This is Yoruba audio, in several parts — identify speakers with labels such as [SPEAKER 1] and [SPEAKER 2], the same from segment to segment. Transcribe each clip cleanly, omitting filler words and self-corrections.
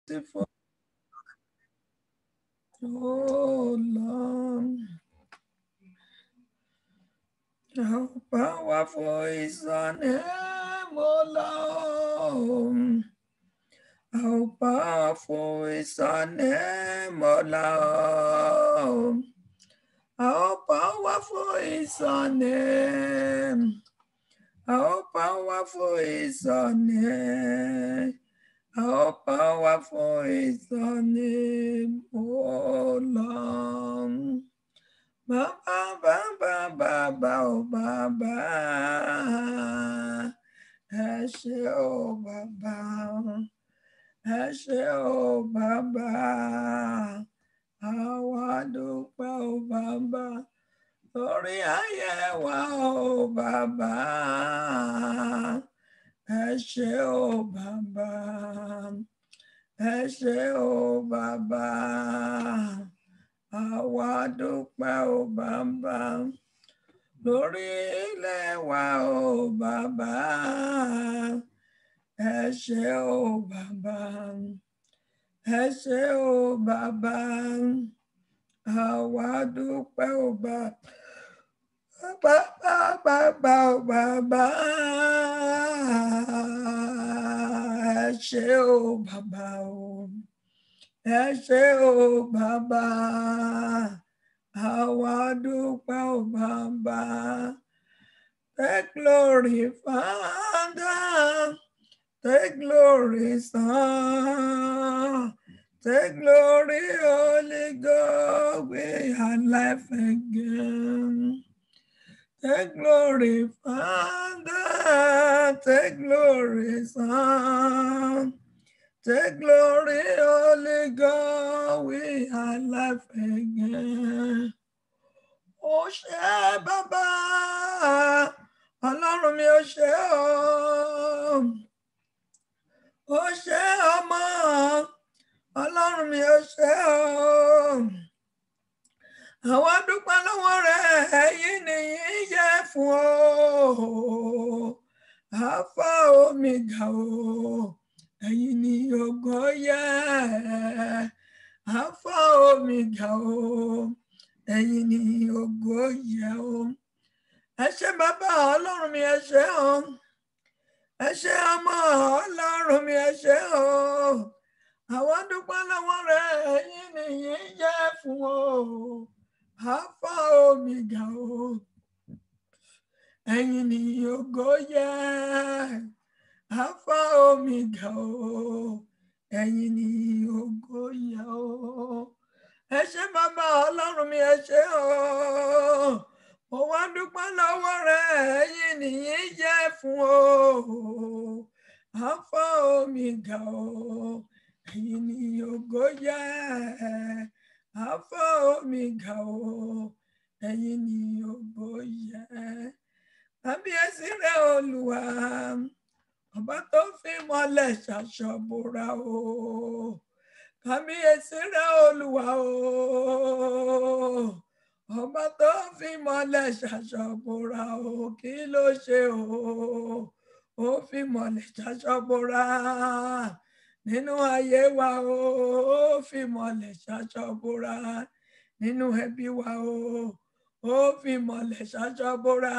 [SPEAKER 1] merciful. Oh Lord, how powerful is your name, oh Lord. How powerful is your name, oh Lord. How powerful is your name. How powerful is your name. How powerful is your name, oh Lord. Baba, Baba, Baba, oh Baba. Ẹ ṣé o Baba. Ẹ ṣé o Baba. Àwa dúpẹ́ o Baba. Lórí ayé wa o Baba. Ẹ ṣé o Baba. Ẹ ṣé o Baba. Àwa dúpẹ́ o Baba. Lórí ilẹ̀ wa o Baba. Ẹ ṣé o Baba. Ẹ ṣé o Baba. Àwa dúpẹ́ o Baba. Baba, Baba, Baba. Ẹ ṣé o Baba o. Ẹ ṣé o Baba. Àwa dúpẹ́ o Baba. Take glory, Father. Take glory, Son. Take glory, Holy God. We are life again. Take glory, Father. Take glory, Son. Take glory, Holy God. We are life again. Ó ṣé bàbá, Ọlọ́run mi ó ṣé o. Ó ṣé ọmọ, Ọlọ́run mi ó ṣé o. Àwa dúpẹ́ lọ́wọ́ rẹ̀, ẹ̀yin nìyí yẹ fún o. Alpha Omega o, ẹ̀yin ni ògo yẹ. Alpha Omega o, ẹ̀yin ni ògo yẹ o. Ẹ ṣé bàbá Ọlọ́run mi ẹ ṣé o. Ẹ ṣé ọmọ Ọlọ́run mi ẹ ṣé o. Àwa dúpẹ́ lọ́wọ́ rẹ̀, ẹ̀yin nìyí yẹ fún o. Alpha Omega o, ẹ̀yin ni ògo yẹ. Alpha Omega o, ẹ̀yin ni ògo yẹ o. Ẹ ṣé bàbá Ọlọ́run mi ẹ ṣé o. Mo wá dúpẹ́ lọ́wọ́ rẹ̀, ẹ̀yin nìyí yẹ fún o. Alpha Omega o, ẹ̀yin ni ògo yẹ. Alpha Omega o, ẹ̀yin ni ògo yẹ. Kábíyèsí rẹ̀ Olúwa, ọba tó fi mọ́lẹ̀ ṣaṣọ bora o. Kábíyèsí rẹ̀ Olúwa o, ọba tó fi mọ́lẹ̀ ṣaṣọ bora o. Kí ló ṣe o? Ó fi mọ́lẹ̀ ṣaṣọ bora nínú ayé wa o. Ó fi mọ́lẹ̀ ṣaṣọ bora nínú ẹbí wa o. Ó fi mọ́lẹ̀ ṣaṣọ bora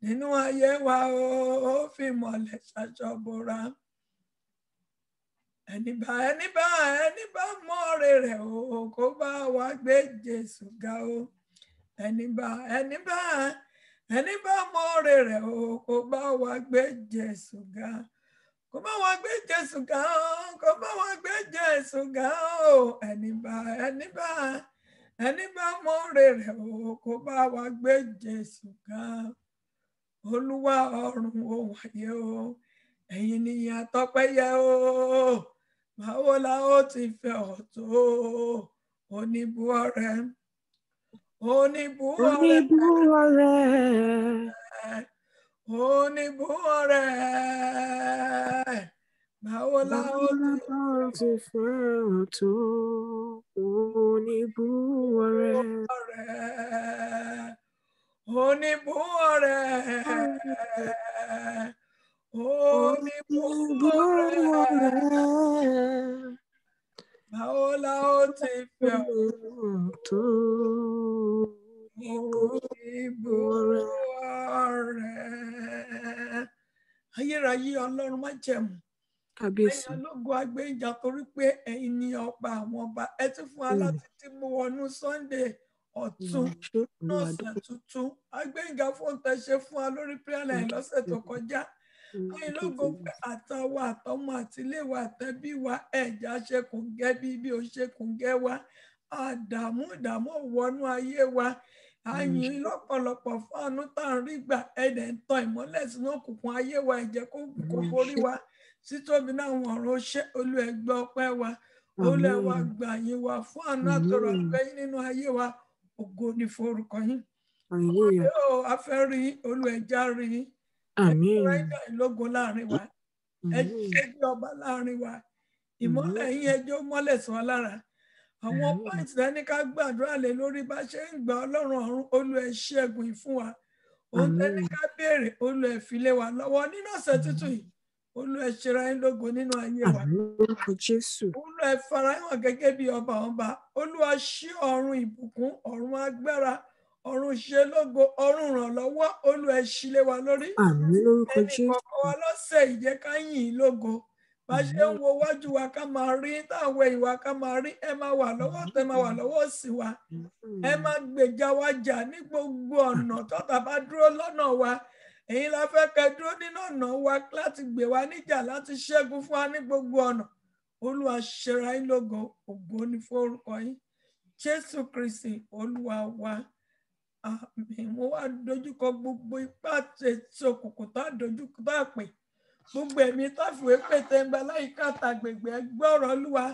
[SPEAKER 1] nínú ayé wa o. Ó fi mọ́lẹ̀ ṣaṣọ bora. Ẹni bá mọ oore rẹ̀ o, kó bá wa gbé Jésù ga o. Ẹni bá mọ oore rẹ̀ o, kó bá wa gbé Jésù ga. Kó bá wa gbé Jésù ga o, kó bá wa gbé Jésù ga o. Ẹni bá mọ oore rẹ̀ o, kó bá wa gbé Jésù ga. Olúwa ọ̀run òun ayé o, ẹ̀yin ni àtọ́pẹ́ yẹ o. Báwo la ó ti fẹ́ ọ tó oníbú ọrẹ. Oníbú ọrẹ. Oníbú ọrẹ. Báwo la ó ti fẹ́ ọ tó oníbú ọrẹ. Oníbú ọrẹ. Oníbú ọrẹ. ti fẹ́
[SPEAKER 2] tó
[SPEAKER 1] ìbò rẹ̀. Ayérayé Ọlọ́run má jẹ̀mú.
[SPEAKER 2] Kábíyèsí.
[SPEAKER 1] Ẹ̀yin ológun agbẹ́jà torí pé ẹ̀yin ni ọba àwọn ọba. Ẹ ti fún wa láti tí mo wọnú Sunday ọ̀tun náà ọ̀sẹ̀ tuntun. Agbẹ́jà fún tẹ ṣe fún wa lórí prayer line lọ́sẹ̀ tó kọjá. Ẹ̀yin ológun pé àtàwọn àtọmọ àtiléwà àtẹbí wa ẹ̀já ṣekùn gẹ́ bí ó ṣekùn gẹ́ wa. Ìdààmú wọnú ayé wa. Àyìn lọ́pọ̀lọpọ̀ fún àánú tá à ń rí gbà ẹ̀dẹ̀ ń tan ìmọ́lẹ̀ sínú òkùnkùn ayé wa ẹ̀jẹ̀ kó borí wa. Títóbi náà wọn ọ̀rọ̀ ṣe olú ẹgbẹ́ ọpẹ́ wa olú ẹwà gbà yín wa fún àánú àtọ̀rọ̀ ọpẹ́ yín nínú ayé wa ògo ní forúkọ yín. Ọmọdé o afẹ́ rí olú ẹja rí ẹgbẹ́ ìlógo láàrin wa ẹjẹ́ bí ọba láàrin wa ìmọ́lẹ̀ yín ẹjọ́ mọ́lẹ̀ sọ lára. Àwọn pọ́ìntì lẹ́ni ká gbàdúrà lé lórí bá ṣe ń gba Ọlọ́run ọ̀run olú ẹ ṣẹ́gun ìfún wa. Òun tẹ́ni ká béèrè olú ẹ fi lé wa lọ́wọ́ nínú ọ̀sẹ̀ tuntun yìí. Olú ẹ ṣera yín lógo nínú ayé wa. Olú ẹ fara hàn gẹ́gẹ́ bí ọba ọba. Olúwa ṣí ọ̀run ìbùkún, ọ̀run agbára, ọ̀run ṣe lógo, ọ̀run ìrànlọ́wọ́. Olú ẹ ṣí lé wa lórí. Ẹnì kọ̀ọ̀kan wa lọ́sẹ̀ yìí jẹ́ ká yìn ín lógo. Bá ṣe ń wo wájú wa ká máa rí, táwọn ìwà ká máa rí, ẹ máa wà lọ́wọ́ tẹ máa wà lọ́wọ́ òsì wa. Ẹ máa gbèjà wa jà ní gbogbo ọ̀nà tọ́ta bá dúró lọ́nà wa. Èyí la fẹ́ kẹ́ dúró nínú ọ̀nà wa láti gbè wá níjà láti ṣẹ́gun fún wa ní gbogbo ọ̀nà. Olúwa ṣera yín lógo, ògo ní forúkọ yín. Jésù Kristi Olúwa wa. Àmín. Mo wá dojúkọ gbogbo ipá àti ètò òkùnkùn tá dojúkọ tá pè. Gbogbo ẹ̀mí táfìwé pété ń bẹ láyìíká àtàgbègbè ẹgbẹ́ ọ̀rọ̀ Olúwa.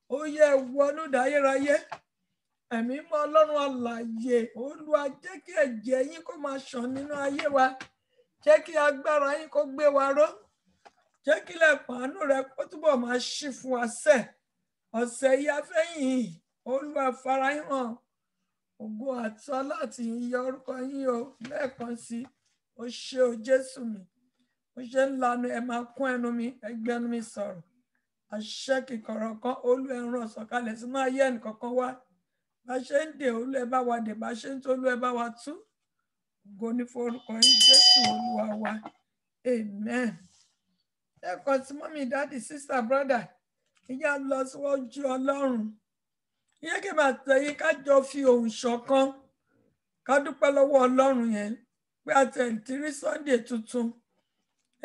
[SPEAKER 1] Ó yẹ wọnú dáyéráyé. Ẹ̀mí mọ́ Ọlọ́run alààyè. Olúwa jẹ́ kí ẹ̀jẹ̀ yín kó máa ṣàn nínú ayé wa. Jẹ́ kí agbára yín kó gbé wa ró. Jẹ́ kí ilẹ̀kùn àánú rẹ kó túbọ̀ máa ṣí fún wa sẹ́. Ọ̀sẹ̀ yìí afẹ́yìn Olúwa fara yín hàn. Ògo àti ọlá àti ìyìn orúkọ yín o lẹ́ẹ̀kan sí. Ó ṣé o Jésù mi. Ó ṣe ń lanu ẹ máa kún ẹnu mi ẹgbẹ́ ẹnu mi sọ̀rọ̀. Àṣẹ kìkọ̀rọ̀ kan olú ẹran sọ̀kalẹ̀ sínú ayé ẹnìkankan wá. Bá ṣe ń dè olú ẹ bá wa dè bá ṣe ń tó olú ẹ bá wa tú. Ògo ní forúkọ yín Jésù Olúwa wa. Amen. Ẹ̀kọ́ tí mọ́mí dáàdì sísà brọ́dà ìyá lọ síwájú Ọlọ́run. Ìyẹn kí n máa tẹ̀yìn ká jọ fi ohùn ṣọ̀kan ká dúpẹ́ lọ́wọ́ Ọlọ́run yẹn pé a tẹ̀ tí rí Sunday tuntun.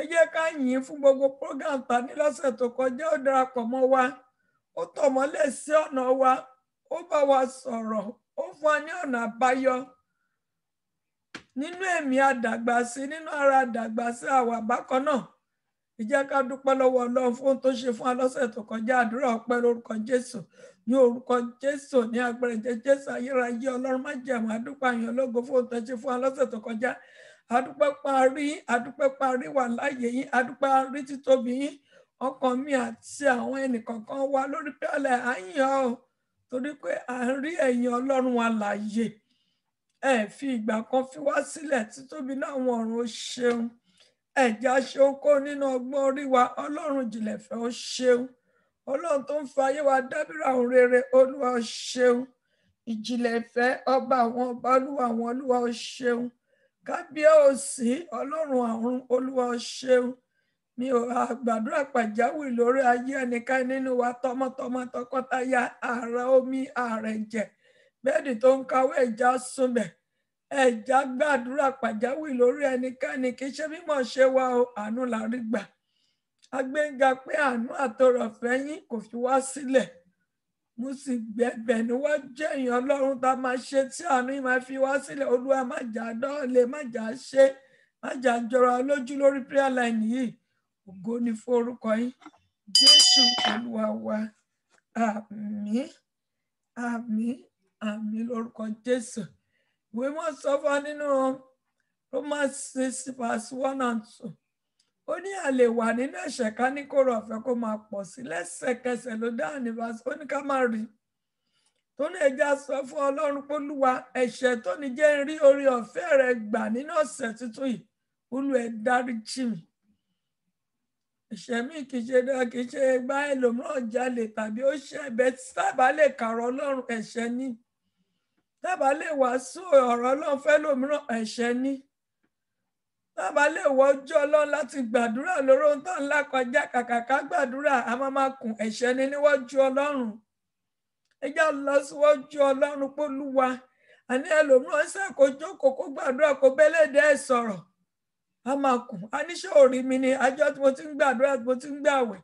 [SPEAKER 1] Ẹ jẹ́ ká yìn fún gbogbo program ta ní lọ́sẹ̀ tó kọjá ó darapọ̀ mọ́ wa. Ó tọ̀ mọ́lẹ̀ sí ọ̀nà wa. Ó bá wa sọ̀rọ̀. Ó fún wa ní ọ̀nà àbáyọ. Nínú ẹ̀mí àdàgbà sí nínú ara àdàgbà sí àwa bákan náà. Ẹ jẹ́ ká dúpẹ́ lọ́wọ́ Ọlọ́run fún ohun tó ṣe fún wa lọ́sẹ̀ tó kọjá àdúrà ọpẹ́ lórúkọ Jésù ní orúkọ Jésù ní agbára ẹ̀jẹ̀ Jésù ayérayé Ọlọ́run má jẹ̀mú àdúpẹ́ àyàn lógo fún ohun tó ṣe fún wa lọ́sẹ̀ tó kọjá àdúpẹ́ parí wà láàyè yín àdúpẹ́ rí títóbi yín ọkàn mi àti àwọn ẹnìkọ̀ọ̀kan wa lórí pẹ́ẹ́lẹ̀ àyàn o torí pé à ń rí ẹ̀yin Ọlọ́run alààyè ẹ fi ìgbà kan fi wá sílẹ̀ títóbi náà àwọn ọ̀run ó ṣeun ẹ̀já ṣeun kó nínú ọgbọ́n orí wa Ọlọ́run jìnlẹ̀ fẹ́ ó ṣeun Ọlọ́run tó ń fa ayé wa dábìrà òun rere Olúwa ó ṣeun ìjìnlẹ̀ ìfẹ́ ọba àwọn ọba Olúwa àwọn Olúwa ó ṣeun kábíyèsí Ọlọ́run àrùn Olúwa ó ṣeun mi ò gbàdúrà pàjáwìrì lórí ayé ẹnìkan nínú wa tọmọtọmọ tọkọtaya ààrẹ omi ààrẹ jẹ bẹ́ẹ̀ni tó ń kawé ẹja súnbẹ ẹja gbàdúrà pàjáwìrì lórí ẹnikẹ́ni kì í ṣe mímọ̀ ṣe wa o àánú la rí gbà agbẹ́ngà pé àánú àtọrọ̀fẹ́ yín kò fi wá sílẹ̀ mo sì gbẹ̀bẹ̀ níwájú ẹ̀yin Ọlọ́run tá a máa ṣe tí àánú yìí máa fi wá sílẹ̀ Olúwa má jà dọ́ọ̀lẹ̀ má jà ṣe má jà jọra lójú lórí prayer line yìí ògo ni fún orúkọ yín Jésù Olúwa wa àmín àmín àmín lórúkọ Jésù ìwé mọ́ sọ fún wa nínú Romans 6:1-2 ó ní àlè wà nínú ẹ̀ṣẹ̀ ká ní kóró ọ̀fẹ́ kó máa pọ̀ sí lẹ́sẹ̀kẹsẹ̀ ló dá àníbàṣẹ ó ní ká máa rí tó ní ẹja sọ fún Ọlọ́run pé Olúwa ẹ̀ṣẹ̀ tó ní jẹ́ rí orí ọ̀fẹ́ rẹ gbà nínú ọ̀sẹ̀ tuntun yìí Olú ẹ dáríjì mí ẹ̀ṣẹ̀ mi kì í ṣe dáa, kì í ṣe bá ẹlòmíràn jalè tàbí ó ṣe ẹ̀bẹ̀ sábà lè kàrọ̀ Ọlọ́run ẹ̀ṣẹ̀ ni. Sábà lè wàásù ọ̀rọ̀ Ọlọ́run fẹ́ lòmíràn ẹ̀ṣẹ̀ ni. Sábà lè wọ́jú Ọlọ́run láti gbàdúrà lórí ohun tó ń là kọjá kàkà gbàdúrà a máa kùn ẹ̀ṣẹ̀ ni níwájú Ọlọ́run. Ẹ já lọ síwájú Ọlọ́run pólúwa. Àní ẹlòmíràn ṣàkó jókòó kó gbàdúrà kó bẹ́lẹ́dẹ́ ẹ̀ sọ̀rọ̀. A máa kùn. A ní ṣé orí mi ni àjọ tí mo ti ń gbàdúrà tí mo ti ń gbàwẹ̀.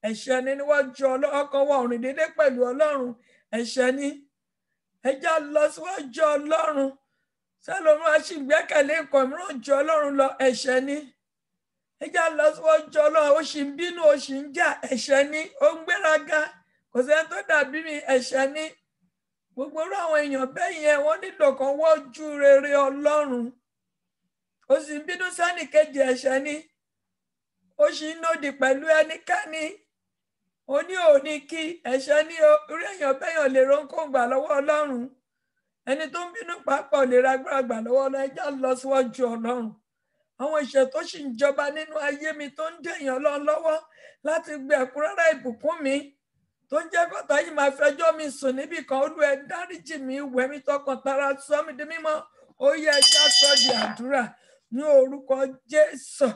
[SPEAKER 1] Ẹ̀ṣẹ̀ ni níwájú Ọlọ́run. Ọkàn wa ò rìn dédé pẹ̀lú Ọlọ́run. Ẹ̀ṣẹ̀ ni. Ẹ já lọ síwájú Ọlọ́run. Sẹ́lòmíràn á sì gbẹ́kẹ̀lé nǹkan mìíràn ju Ọlọ́run lọ. Ẹ̀ṣẹ̀ ni. Ẹ já lọ síwájú Ọlọ́run. Ó sì ń bínú, ó sì ń jà. Ẹ̀ṣẹ̀ ni. Ó ń gbéraga. Kò sẹ́ni tó dàbí mi. Ẹ̀ṣẹ̀ ni. Gbogbo irú àwọn èèyàn bẹ́ẹ̀ yẹn wọ́n nílò kan wọ́jú rere Ọlọ́run. Ó sì ń bínú sẹ́nì kejì ẹ̀ṣẹ̀ ni. Ó sì ń lòdì pẹ̀lú ẹnikẹ́ni. Ó ní òní kí ẹ̀ṣẹ̀ ní orí èèyàn bẹ́ẹ̀ yàn lè rónkó gbà lọ́wọ́ Ọlọ́run. Ẹni tó ń bínú pàápàá lè ra agbára gbà lọ́wọ́ Ọlọ́run. Ẹ já lọ síwájú Ọlọ́run. Àwọn ìṣẹ̀ tó sì ń jọba nínú ayé mi tó ń dé èèyàn Ọlọ́run lọ́wọ́ láti gbé ẹ̀kúnrẹ́rẹ́ ìbùkún mi tó ń jẹ́ kọ́tà yìí máa fẹjọ́ mi sùn níbì kan. Olú ẹ dáríjì mi, wẹ̀ mí tọkàn tara, sọ mí di mímọ́. Ó yẹ ẹja sọ di àdúrà ní orúkọ Jésù.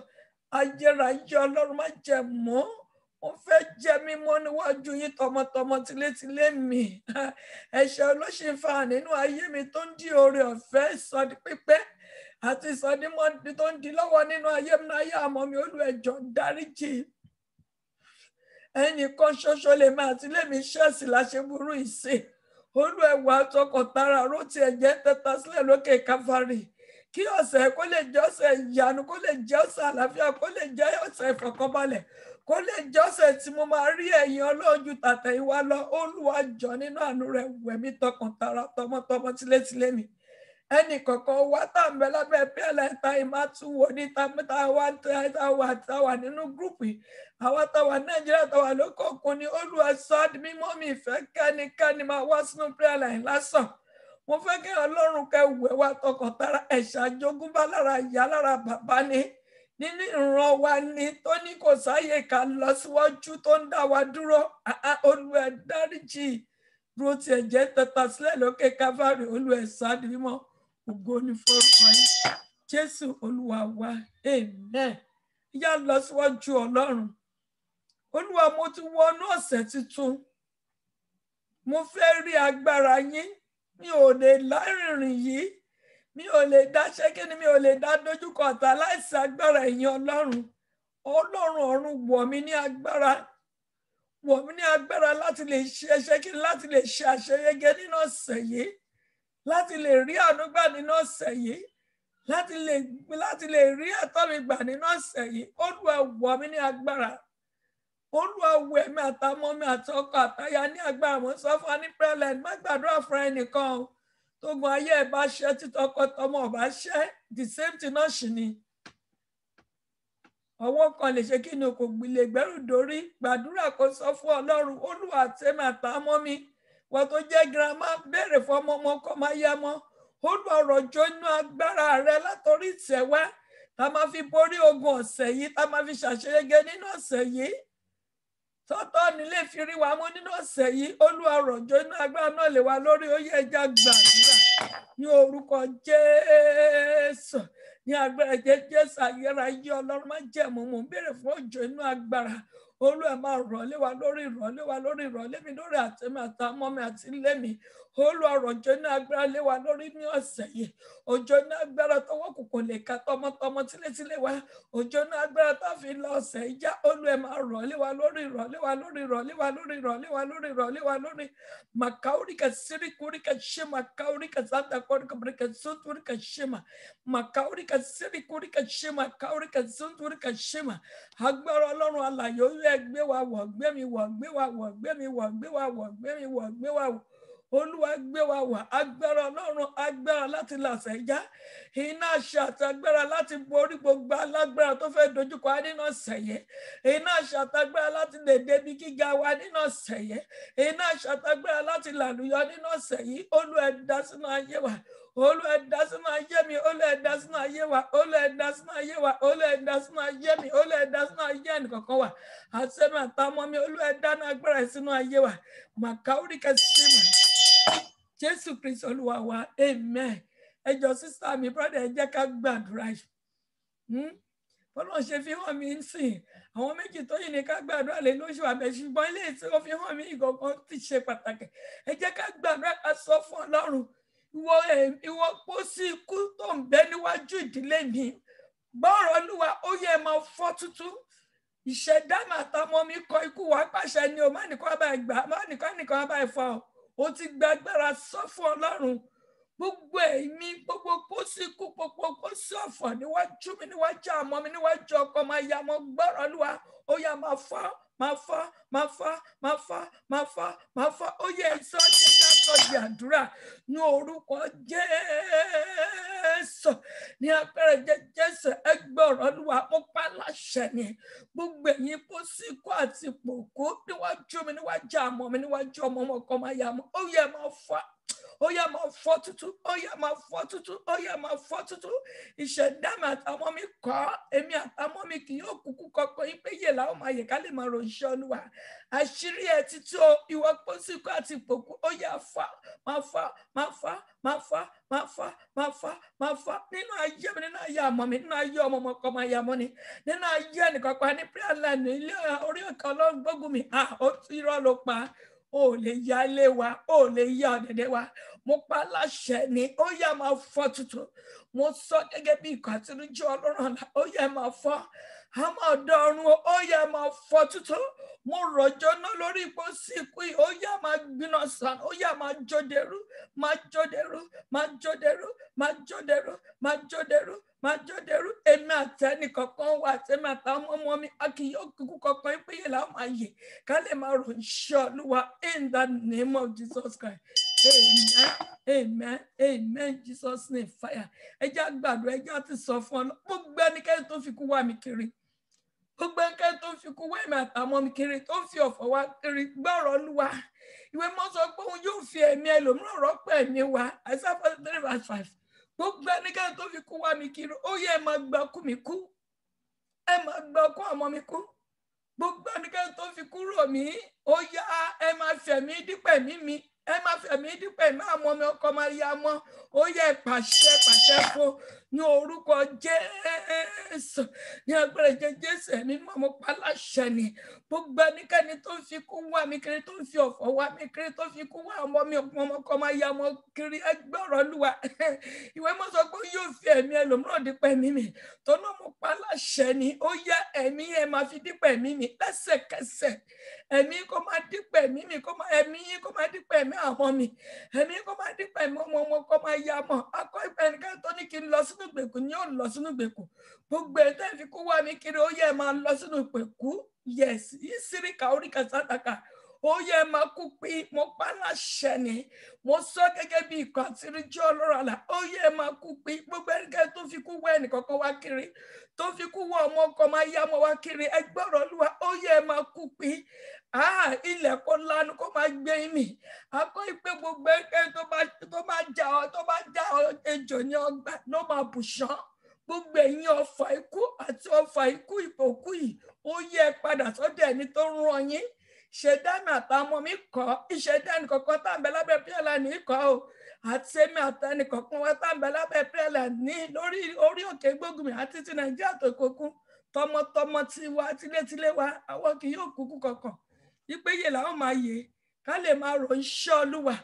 [SPEAKER 1] Ayérayé Ọlọ́run má jẹ́ mọ́. Mo fẹ́ jẹ́ mímọ́ níwájú yín tọmọtọmọ tilétilé mi. Ẹ̀ṣẹ̀ olóṣìn fa nínú ayé mi tó ń dí oore ọ̀fẹ́ ìsọdi pípẹ́ àti ìsọdi mọ́ni tó ń di lọ́wọ́ nínú ayé mi náà yá àmọ́ mi. Olú ẹ jọ̀ọ́ dáríjì. Ẹnìkan ṣoṣo lè máa ti lé mi ṣẹ́ẹ̀sì láṣẹ burú ìṣe. Olú ẹ wá tọkàntara ró ti ẹ̀jẹ̀ tẹ́ta sílẹ̀ lókè Káfárì. Kí ọ̀sẹ̀ kó lè jẹ́ ọ̀sẹ̀ ìyanu, kó lè jẹ́ ọ̀sẹ̀ àlàáfíà, kó lè jẹ́ ọ̀sẹ̀ ìfọ̀kànbalẹ̀, kó lè jẹ́ ọ̀sẹ̀ tí mo máa rí ẹ̀yìn Ọlọ́run ju tàtẹ̀yìnwá lọ. Olúwa jọ̀ọ́ nínú àánú rẹ̀ wẹ̀ mí tọkàntara tọmọtọmọ tilétilé mi. Ẹnì kọ̀ọ̀kan wá tá ń bẹ lábẹ́ pẹ́ẹ́lẹ̀ ta ìmá tún wo ní táwa nínú gúrùpù yìí. Àwa táwa Nàìjíríà táwa lókè òkun ni Olúwa sọ di mímọ́. Mi ìfẹ́ kẹ́nikẹ́ni máa wá sínú pẹ́ẹ́lẹ̀ lásán. Mo fẹ́ kí Ọlọ́run kẹ́ wẹ̀ wá tọkàntara. Ẹ̀ṣẹ̀ àjogúnbá lára ìyá lára bàbá ni. Nínú ìran wa ni tó ní kò sáyè ká lọ síwájú tó ń dá wa dúró. Olú ẹ dáríjì. Dúró ti ẹ̀jẹ̀ tẹ́ta sílẹ̀ lókè Káfárì. Olú ẹ sọ di mímọ́. Ògo ni forúkọ yín. Jésù Olúwa wa. Amen. Yá lọ síwájú Ọlọ́run. Olúwa, mo ti wọnú ọ̀sẹ̀ tuntun. Mo fẹ́ rí agbára yín. Mi ò lè lárìnrìn yìí. Mi ò lè dá ṣẹ́kíní, mi ò lè dá dojúkọ ọ̀tá láìsí agbára ẹ̀yin Ọlọ́run. Ọlọ́run ọ̀run wọ̀ mí ní agbára. Wọ̀ mí ní agbára láti lè ṣe ṣẹ́kíní, láti lè ṣe àṣeyege nínú ọ̀sẹ̀ yìí. Láti lè rí àánú gbà nínú ọ̀sẹ̀ yìí. Láti lè rí ẹ̀tọ́ mi gbà nínú ọ̀sẹ̀ yìí. Olúwa wọ̀ mí ní agbára. Olúwa wẹ̀ mí àtàmọ́ mi àti ọkọ àtaya ní agbára. Mo sọ fún wa ní prayer má gbàdúrà fún ẹnìkan o. Tógun ayé ẹ̀ bá ṣẹ́ títọkọtọmọ ọ̀bá ṣẹ́ the same thing náà ṣì ni. Ọwọ́ kan lè ṣe kí ni kò gbìlè gbẹ́rù dórí. Gbàdúrà kó sọ fún Ọlọ́run. Olúwa àtẹ̀mí àtàmọ́ mi. Wọ́n tó jẹ́ girama béèrè fún ọmọ kọ́ máa yá mọ́. Olúwa rọ̀jò inú agbára rẹ látọrí ìtẹ̀wá. Tá máa fi borí ogun ọ̀sẹ̀ yìí. Tá máa fi ṣàṣeyege nínú ọ̀sẹ̀ yìí. Tọ́tọ́ nílé fi rí wa mú nínú ọ̀sẹ̀ yìí. Olúwa rọ̀jò inú agbára náà lè wá lórí. Ó yẹ ẹja gbàdúrà ní orúkọ Jésù. Ní agbára Jésù ayérayé Ọlọ́run má jẹ̀mú. Mo ń béèrè fún òjò inú agbára. Olúwa máa rọ̀lé wa lórí, rọ̀lé wa lórí, rọ̀lé mi lórí àtẹ̀mí àtàmọ́ mi àti ilé mi. Olúwa rọ̀jò inú agbára lé wa lórí ní ọ̀sẹ̀ yìí. Òjò inú agbára tọwọ́ kòkò lè ka tọmọtọmọ tílétílé wa. Òjò inú agbára tá fi lọ ọ̀sẹ̀ ìjà. Olúwa máa rọ̀lé wa lórí, rọ̀lé wa lórí, rọ̀lé wa lórí, rọ̀lé wa lórí, rọ̀lé wa lórí. Makaurika sirikurika shema, kaurika santa korika brika sunturika shema. Makaurika sirikurika shema, kaurika sunturika shema. Agbára Ọlọ́run alààyè ó yẹ gbé wa wọ̀, gbé mi wọ̀, gbé wa wọ̀, gbé mi wọ̀, gbé wa wọ̀, gbé mi wọ̀, gbé wa wọ̀. Olúwa gbé wa wọ̀. Agbára Ọlọ́run, agbára láti làṣẹ já. Iná àṣẹ àti agbára láti borí gbogbo alágbára tó fẹ́ dojúkọ wa nínú ọ̀sẹ̀ yìí. Iná àṣẹ àti agbára láti lè débi gíga wa nínú ọ̀sẹ̀ yìí. Iná àṣẹ àti agbára láti làlùyọ nínú ọ̀sẹ̀ yìí. Olúwa dá sínú ayé wa. Olúwa dá sínú ayé mi, Olúwa dá sínú ayé wa, Olúwa dá sínú ayé wa, Olúwa dá sínú ayé mi, Olúwa dá sínú ayé ẹnìkọ̀ọ̀kan wa àṣẹnu àtàwọn mi, Olúwa dáná agbára sínú ayé wa màkàórí kẹsìmọ Jésù Kristi Olúwa wa amen. Ẹ jọ̀ọ́ sísá mi brọdà ẹ jẹ́ ká gbàdúrà bọ́lá ṣe fi hàn mí sìn àwọn méjì tó yìí ní ká gbàdúrà lé lóṣù àbẹ̀ ṣùgbọ́n ilé tí ó fi hàn mí ìgangan ti ṣe pàtàkì. Ẹ jẹ́ ká gbàdúrà ká sọ fún Ọlọ́run ìwọ pósí ikú tó ń bẹ níwájú ìdílé mi gbọ́rọ̀ Olúwa ó yẹ máa fọ́ tútú ìṣẹ̀dá màtàmọ́ mi kọ ikú wá pàṣẹ ni o má nìkan bá gbà má nìkan bá fọ o ti gba agbára sọ fún Ọlọ́run gbogbo èmi gbogbo pósí ikú gbogbo pósí ọ̀fọ̀ níwájú mi níwájú àmọ́ mi níwájú ọkọ máa ya mọ́ gbọ́rọ̀ Olúwa ó yá máa fọ́ máa fọ́ máa fọ́ máa fọ́ máa fọ́ máa fọ́ ó yẹ ìsọ jẹjẹ àtọ́jú àdúrà ní orúkọ Jésù ní apẹ̀rẹ̀ Jésù ẹgbẹ́ ọ̀rọ̀ Olúwa mo pa láṣẹ ni gbogbo ẹ̀yin pósí ikú àti pòkó níwájú mi níwájú àmọ́ mi níwájú ọmọ ọkọ máa ya mọ́ ó yẹ máa fọ́ ó yá máa fọ́ tútú ó yá máa fọ́ tútú ó yá máa fọ́ tútú ìṣẹ̀dá mi àtàwọn mi kọ́ èmi àtàwọn mi kì yóò kúkú kọ́kọ́ yín pé yè láwọn máa yè ká lè máa ròyìn Olúwa àṣírí ẹ̀ títí o ìwọ pósí ikú àti ìpòkú ó yá fọ́ máa fọ́ máa fọ́ máa fọ́ máa fọ́ máa fọ́ máa fọ́ nínú ayé mi nínú ayé àmọ́ mi nínú ayé ọmọ ọkọ máa yà mọ́ ni nínú ayé ẹnìkan pa ní prayer line ilé orí ọ̀kan Ọlọ́run gbógun mi ó ti irọ́ ló pa ó lè ya ilé wa ó lè ya ọ̀dẹ̀dẹ̀ wa mo pa láṣẹ ni ó yá máa fọ́ tútù mo sọ gẹ́gẹ́ bí ikọ̀ àtinújọ́ Ọlọ́run ọ̀la ó yá máa fọ́ àmọ́ ọ̀dọ́ ọ̀run ó yá máa fọ́ tútù mo rọ̀jọ́ náà lórí ipò sí ikú yìí ó yá máa gbiná sàn ó yá máa jódẹrú máa jódẹrú máa jódẹrú máa jódẹrú máa jódẹrú máa jódẹrú èmi àtẹnì kankan wà tèmi àtàwọn ọmọ mi a kì yóò kúkú kankan ìpéyè làwọn máa yè ká lè máa ròyìn Olúwa in the name of Jesus Christ. Amen, amen, Jesus name fire. Ẹ jẹ́ àgbàdo ẹ jẹ́ àti sọ fún ọ gbogbo ẹnikẹ́ni tó fi kú wá mi kiri gbogbo ẹnikẹ́ni tó fi kú wá mi àtàwọn mi kiri tó fi ọ̀fọ̀ wá kiri gbọ́rọ̀ Olúwa ìwé mọ́ sọ pé òun yóò fi ẹ̀mí ẹlòmíràn rọ́pò ẹ̀mí wa Isaiah 43:5 gbogbo ẹnikẹ́ni tó fi kú wá mi kiri ó yẹ ẹ máa gba kú mi kú ẹ máa gba kú ọmọ mi kú gbogbo ẹnikẹ́ni tó fi kúrò mí ó yá ẹ máa fẹ̀mí dípẹ̀ mímí ẹ máa fẹ̀mí dípẹ̀ máa mọ mi ọkọ máa ya mọ́ ó yẹ pàṣẹ fún ní orúkọ Jésù ní agbára Jésù ẹ̀mí mọ́ mo pa láṣẹ ni gbogbo ẹnikẹ́ni tó fi kú wá mi kiri tó fi ọ̀fọ̀ wá mi kiri tó fi kú wá ọmọ mi ọkọ máa ya mọ́ kiri ẹgbẹ́ ọ̀rọ̀ Olúwa ìwé mọ́ sọ pé yóò fi ẹ̀mí ẹlòmíràn dípẹ̀ mímì tó náà mo pa láṣẹ ni ó yẹ ẹ̀mí ẹ máa fi dípẹ̀ mímì lẹ́sẹ̀kẹsẹ̀ ẹ̀mí kó máa dípẹ̀ mímì ẹ̀mí kó máa dípẹ̀ ẹ̀mí àwọn mi ẹ̀mí kó máa dípẹ̀ ẹ̀mí ọmọ kó máa ya mọ́ akọ ẹnikẹ́ni tó ní kí n lọ sínú ìgbèkùn ni yóò lọ sínú ìgbèkùn gbogbo ẹ̀tẹ́ fi kú wá mi kiri ó yẹ máa lọ sínú ìgbèkùn yes ìsíríkà oríkà sátàkà ó yẹ máa kú pín mo pa láṣẹ ni mo sọ gẹ́gẹ́ bí ikọ̀ àtiríjọ́ Ọlọ́run àlà ó yẹ máa kú pín gbogbo ẹnikẹ́ni tó fi kú wá ẹnìkankan wá kiri tó fi kú wá ọmọ ọkọ máa yá ọmọ wá kiri ẹgbẹ́ ọ̀rọ̀ Olúwa ó yẹ máa kú pín ilẹ̀ kó lanu kó máa gbé mi akọ́ ìpè gbogbo ẹnikẹ́ni tó bá já ejò ní ọgbà ló máa bùṣán gbogbo ẹ̀yin ọfà ikú àti ọfà ikú ìpòkú yìí ó yẹ padà sọ́dọ̀ ẹni tó ń rán yín ṣẹ̀dá mi àtàwọn mi kọ́ ìṣẹ̀dá ẹnìkọ̀ọ̀kan tá à ń bẹ lábẹ́ píẹ́lá ní kọ́ o àti èmi àtẹnìkọ̀ọ̀kan wá tá à ń bẹ lábẹ́ píẹ́lá ní lórí orí òkè Gbógunmi àti ti Nàìjíríà tó kókún tọmọtọmọ tiwa tilétilé wa àwọn kì yóò kúkú kankan ìpéyè làwọn máa yè ká lè máa ròyìn Olúwa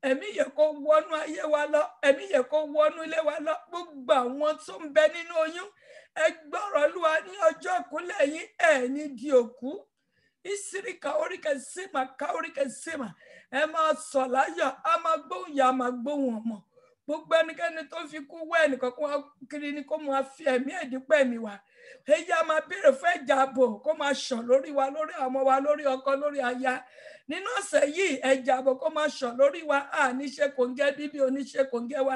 [SPEAKER 1] ẹ̀mí yẹ kó wọnú ayé wa lọ ẹ̀mí yẹ kó wọnú ilé wa lọ gbogbo àwọn tó ń bẹ nínú oyún ẹ gbọ́rọ̀ Olúwa ní ọjọ́ ìkúnlẹ̀ yín ẹ̀ ní di òkú ìsíríkà oríkà símà ká oríkà símà ẹ máa sọ̀ láyọ̀ a máa gbóhùn yà á máa gbóhùn ọmọ gbogbo ẹnikẹ́ni tó fi kú wá ẹnìkan kó wá kiri ni kó máa fi ẹ̀mí ẹ̀dípẹ́ mi wá èyí a máa béèrè fún ẹ̀jẹ̀ ààbò kó máa ṣàn lórí wa lórí àwọn wa lórí ọkọ lórí aya nínú ọ̀sẹ̀ yìí ẹ̀jẹ̀ ààbò kó máa ṣàn lórí wa àníṣe kòńgẹ́ bíbí oníṣe kòńgẹ́ wa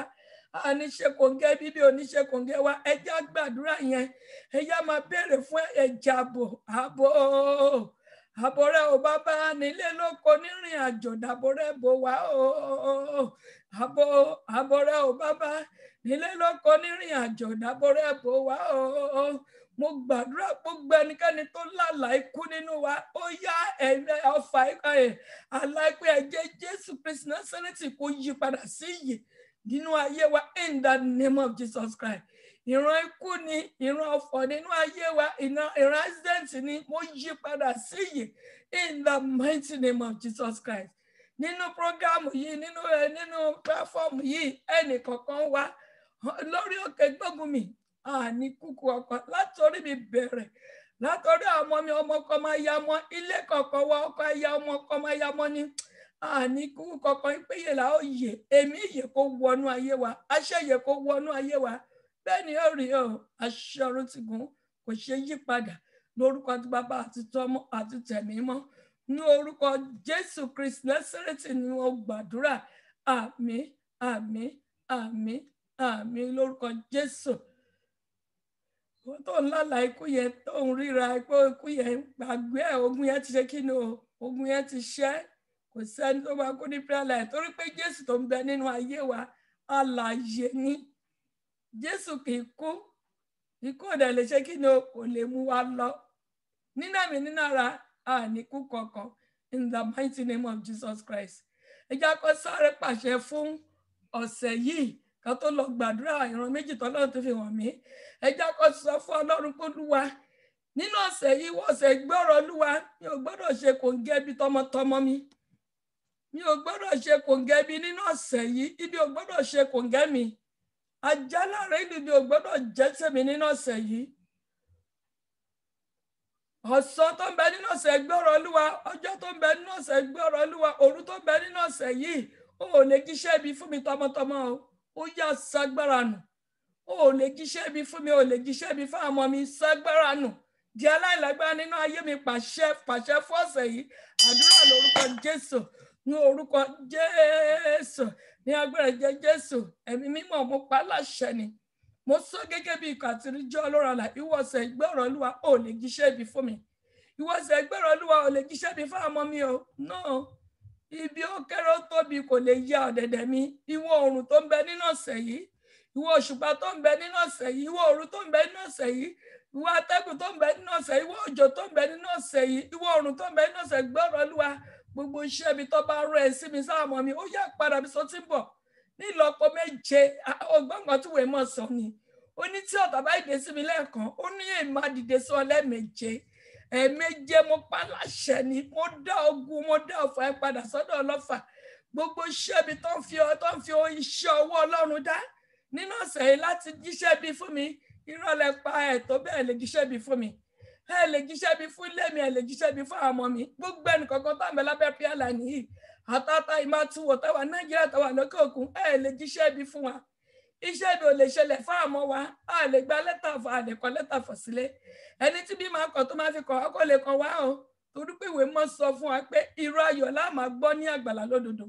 [SPEAKER 1] àníṣe kòńgẹ́ bíbí oníṣe kòńgẹ́ wa ẹ̀jẹ̀ àgbàdúrà yẹn èyí a máa béèrè fún ẹ̀jẹ̀ ààbò ààbò rẹ ò bàbá nílé lóko nírìn àjò dàbò rẹ bò wá o ààbò rẹ ò bàbá nílé lóko nírìn àjò dàbò rẹ bò wá o mo gbàdúrà gbogbo ẹnikẹ́ni tó lálàá ikú nínú wa ó yá ọfà àlá ikú ẹ̀jẹ̀ Jésù Kristi Násárẹ́tì kó yí padà sí ìyè nínú ayé wa in the name of Jesus Christ. Ìran ikú ni ìran ọ̀fọ̀ nínú ayé wa ìran accident ni mo yí padà sí ìyè in the mighty name of Jesus Christ. Nínú prógámù yìí nínú pláfọ́ọ̀mù yìí ẹnì kọ̀ọ̀kan wa lórí Òkè Gbógunmi àní kúkú ọkọ látòrí mi bẹ̀rẹ̀ látòrí àwọn ọmọ mi ọmọ kan máa ya mọ́ ilé kọ̀ọ̀kan wa ọkọ aya ọmọ kan máa ya mọ́ ní àní kúkú kọ̀ọ̀kan ìpéyè là ó yè èmi yè kó wọnú ayé wa àṣẹ yè kó wọnú ayé wa bẹ́ẹ̀ ni ó rí àṣẹ ọ̀run ti gùn kò ṣe yí padà lórúkọ tí bàbá àti tọmọ àti tẹ̀mí mọ́ ní orúkọ Jésù Kristi Násárẹ́tì ni wọ́n gbàdúrà àmín àmín àmín àmín lórúkọ Jésù. Wọ́n tó ń lálàá ikú yẹn tó ń ríra ikú yẹn gbàgbé ogun yẹn ti ṣe kí ni ogun yẹn ti ṣẹ́ kò sẹ́ni tó bá kú ní prayer line torí pé Jésù tó ń bẹ nínú ayé wa alààyè ni Jésù kì í kú ikú ọ̀dẹ̀ lè ṣe kí ni kò lè mú wa lọ nínú ẹ̀mí nínú ara àníkú kankan in the mighty name of Jesus Christ. Ẹ jẹ́ kó sáré pàṣẹ fún ọ̀sẹ̀ yìí ká tó lọ gbàdúrà ìran méjì tọ́lọ́run tó fi hàn mí. Ẹ jẹ́ kó sọ fún Ọlọ́run pé Olúwa nínú ọ̀sẹ̀ yìí ọ̀sẹ̀ ìgbọ́rọ̀ Olúwa mi ò gbọ́dọ̀ ṣe kòǹgẹ́ bí tọmọtọmọ mi ò gbọ́dọ̀ ṣe kòǹgẹ́ bí nínú ọ̀sẹ̀ yìí ibi ò gbọ́dọ̀ ṣe kòǹgẹ́ mi àjálàrẹ́ ibi ò gbọ́dọ̀ jẹ́sẹ̀ mi nínú ọ̀sẹ̀ yìí ọ̀sán tó ń bẹ nínú ọ̀sẹ̀ gbọ́rọ̀ Olúwa ọjọ́ tó ń bẹ nínú ọ̀sẹ̀ gbọ́rọ̀ Olúwa òru tó ń bẹ nínú ọ̀sẹ̀ yìí ó lè jíṣẹ́ ibi fún mi tọmọtọmọ ó yá ságbára nù ó lè jíṣẹ́ ibi fún mi ó lè jíṣẹ́ ibi fún ọmọ mi ságbára nù di aláìlágbára nínú ayé mi pàṣẹ fún ọ̀sẹ̀ yìí àdúrà lórúkọ Jésù ní orúkọ Jésù ní agbára jẹ Jésù ẹ̀mí mímọ́ mo pa láṣẹ ni mo sọ gẹ́gẹ́ bí ikọ̀ àtìríjọ́ Ọlọ́run àlà ìwọ̀sẹ̀ ìgbọ́rọ̀ Olúwa ò lè jíṣẹ́ ibi fún mi ìwọ̀sẹ̀ ìgbọ́rọ̀ Olúwa ò lè jíṣẹ́ ibi fún ọmọ mi o náà ibi ó kéré ó tóbi kò lè ya ọ̀dẹ̀dẹ̀ mi ìwọ̀ oòrùn tó ń bẹ nínú ọ̀sẹ̀ yìí ìwọ̀ òṣùpá tó ń bẹ nínú ọ̀sẹ̀ yìí ìwọ̀ òru tó ń bẹ nínú ọ̀sẹ̀ yìí ìwọ̀ atẹ́gùn tó ń bẹ nínú ọ̀sẹ̀ yìí ìwọ̀ òjò tó ń bẹ nínú ọ̀sẹ̀ yìí ìwọ̀ oòrùn tó ń bẹ nínú ọ̀sẹ̀ gbọ́rọ̀ Olúwa gbogbo iṣẹ́ mi tó bá rẹ̀ sí mi sáà mọ́ mi ó yá padà bí sọ tí ń bọ̀ nílọ́pọ̀ méje ọgbọ́n tí wèé mọ̀ sọ ni ó ní tí ọ̀tá bá dìde sí mi lẹ́ẹ̀kan ó ní èèmà dìde sí ọ lẹ́ẹ̀méje ẹ̀ẹ̀méje mo pa láṣẹ ni mo dá ogun mo dá ọ̀fọ̀ ẹ padà sọ́dọ̀ ọlọ́fà gbogbo iṣẹ́ mi tó ń fi iṣẹ́ ọwọ́ Ọlọ́run dá nínú ọ̀sẹ̀ yìí láti jíṣẹ́ bí fún mi ìrọ̀lẹ́ pa ẹ̀ tó bẹ́ẹ̀ lè jíṣẹ́ bí fún mi ẹ lè jíṣẹ́ bí fún ilé mi ẹ lè jíṣẹ́ bí fún àwọn ọmọ mi gbogbo ẹnìkankan tó àmì lábẹ́ píálà nìyí àtàtà ìmátúwò táwa Nàìjíríà táwa lókè òkun ẹ lè jíṣẹ́ bí fún wa iṣẹ́ ibi ò lè ṣẹlẹ̀ fún àmọ́ wa a lè gba lẹ́tà fún a lè kọ lẹ́tà fọ̀ sílé ẹni tí bí máa kọ tó máa fi kọ ọkọ lè kọ wá o torí pé ìwé mọ́ sọ fún wa pé irọ́ ayọ̀ la máa gbọ́ ní àgbàlá lódodo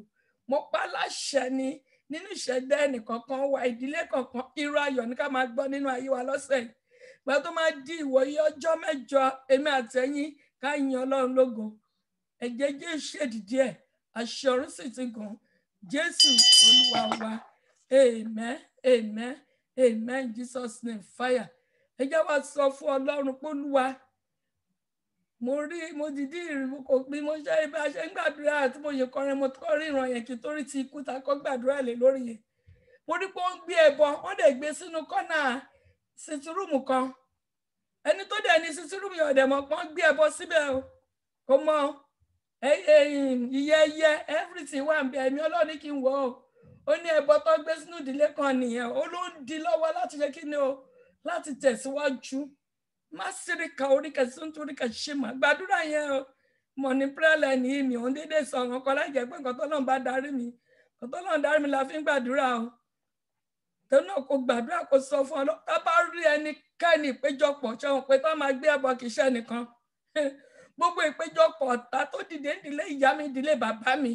[SPEAKER 1] mo pa láṣẹ ni nínú ìṣẹ̀dá ẹnìkankan wa ìdílé kankan irọ́ ayọ̀ ní ká máa gbọ́ nínú ayé wa lọ́sẹ̀ yìí gba tó máa di ìwòye ọjọ́ mẹ́jọ èmi àtẹ̀yìn ká yin Ọlọ́run lógo ẹ̀jẹ̀ Jésù ṣèdìdí ẹ̀ àṣẹ ọ̀run sì ti gùn Jésù Olúwa wa amen amen amen Jesus name fire ẹ jẹ́ wá sọ fún Ọlọ́run pé Olúwa mo dìdí ìrìbù kò bí mo ṣe ibà ṣe ń gbàdúrà àti mo yẹ kọrin mo kọ́ ríran yẹn kí torí ti ikú ta kọ́ gbàdúrà lé lórí yẹn mo rí pé ó ń gbé ẹbọ wọ́n dẹ̀ gbé sínú kọ́nà sitirúùmù kan ẹni tó dẹ̀ ní sitirúùmù yẹn ọ̀dẹ̀ mọ̀ pọ́n gbé ẹbọ síbẹ̀ o kò mọ ìyẹ́yẹ́ everything wà ń bẹ ẹ̀mí Ọlọ́run ní kí n wọ̀ ó ní ẹbọ tó gbé sínú ìdílé kan nìyẹn ó ló ń di lọ́wọ́ láti ṣe kí ni o láti tẹ̀síwájú má síríkà oríkà síntúríkà ṣe mà gbàdúrà yẹn o mọ̀ ní pírẹ́lẹ̀ ní mi òun dédé sọ ọ̀ràn kan láì jẹ́ pé nǹkan tọ́lọ́run bá darí mi nǹkan tọ́lọ́run darí mi la fi ń gbàdúrà o tó náà kò gbàdúrà kò sọ fún Ọlọ́run tá bá rí ẹnikẹ́ni ìpéjọpọ̀ ṣẹ́wọ̀n pé tó máa gbé ẹbọ kìí ṣe nìkan gbogbo ìpéjọpọ̀ ọ̀tá tó dìde ìdílé ìyá mi ìdílé bàbá mi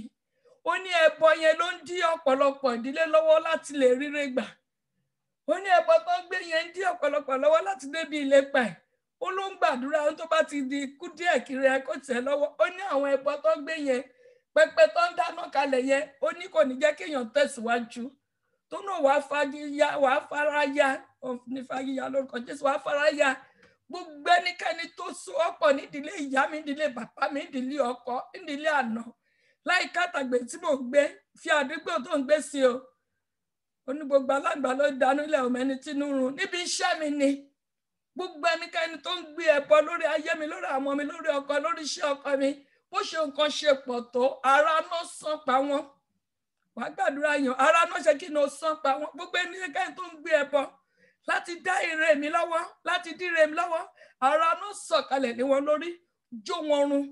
[SPEAKER 1] ó ní ẹbọ yẹn ló ń dí ọ̀pọ̀lọpọ̀ ìdílé lọ́wọ́ láti lè ríre gbà ó ní ẹbọ tó gbé yẹn ń dí ọ̀pọ̀lọpọ̀ lọ́wọ́ láti débi ìlépa ẹ̀ ó ló ń gbàdúrà ohun tó bá ti di ikú díẹ̀ kiri ẹ kó tẹ̀ lọ́wọ́. Ó ní àwọn ẹbọ tó gbé yẹn pẹpẹ tó ń dáná kalẹ̀ yẹn ó ní kò ní jẹ́ kéèyàn tẹ̀síwájú tó náà wàá fara ya ní fàyíyá lórúkọ Jésù wàá fara ya gbogbo ẹnikẹ́ni tó so ọ̀pọ̀ nídìílé ìyá mi nídìílé bàbá mi nídìílé ọkọ nídìílé àná láì kàtàgbé tí mò ń gbé fi àdúgbò tó ń gbé sí o oní gbogbo alágbà ló dánú ilẹ̀ òmẹ́ni tínú run níbi iṣẹ́ mi ni gbogbo ẹnikẹ́ni tó ń gbé ẹbọ lórí ayé mi lórí àwọn mi lórí ọkọ lórí iṣẹ́ ọkọ mi bó ṣe nǹkan ṣe pọ̀ tó ara náà sán pa wọ́n wàá gbàdúrà yàn ara náà ṣe kí ni ó sán pa wọ́n gbogbo ẹnikẹ́ni tó ń gbé ẹbọ láti dá ire mi lọ́wọ́ láti dí ire mi lọ́wọ́ ara náà sọ̀kalẹ̀ ní wọn lórí jó wọn run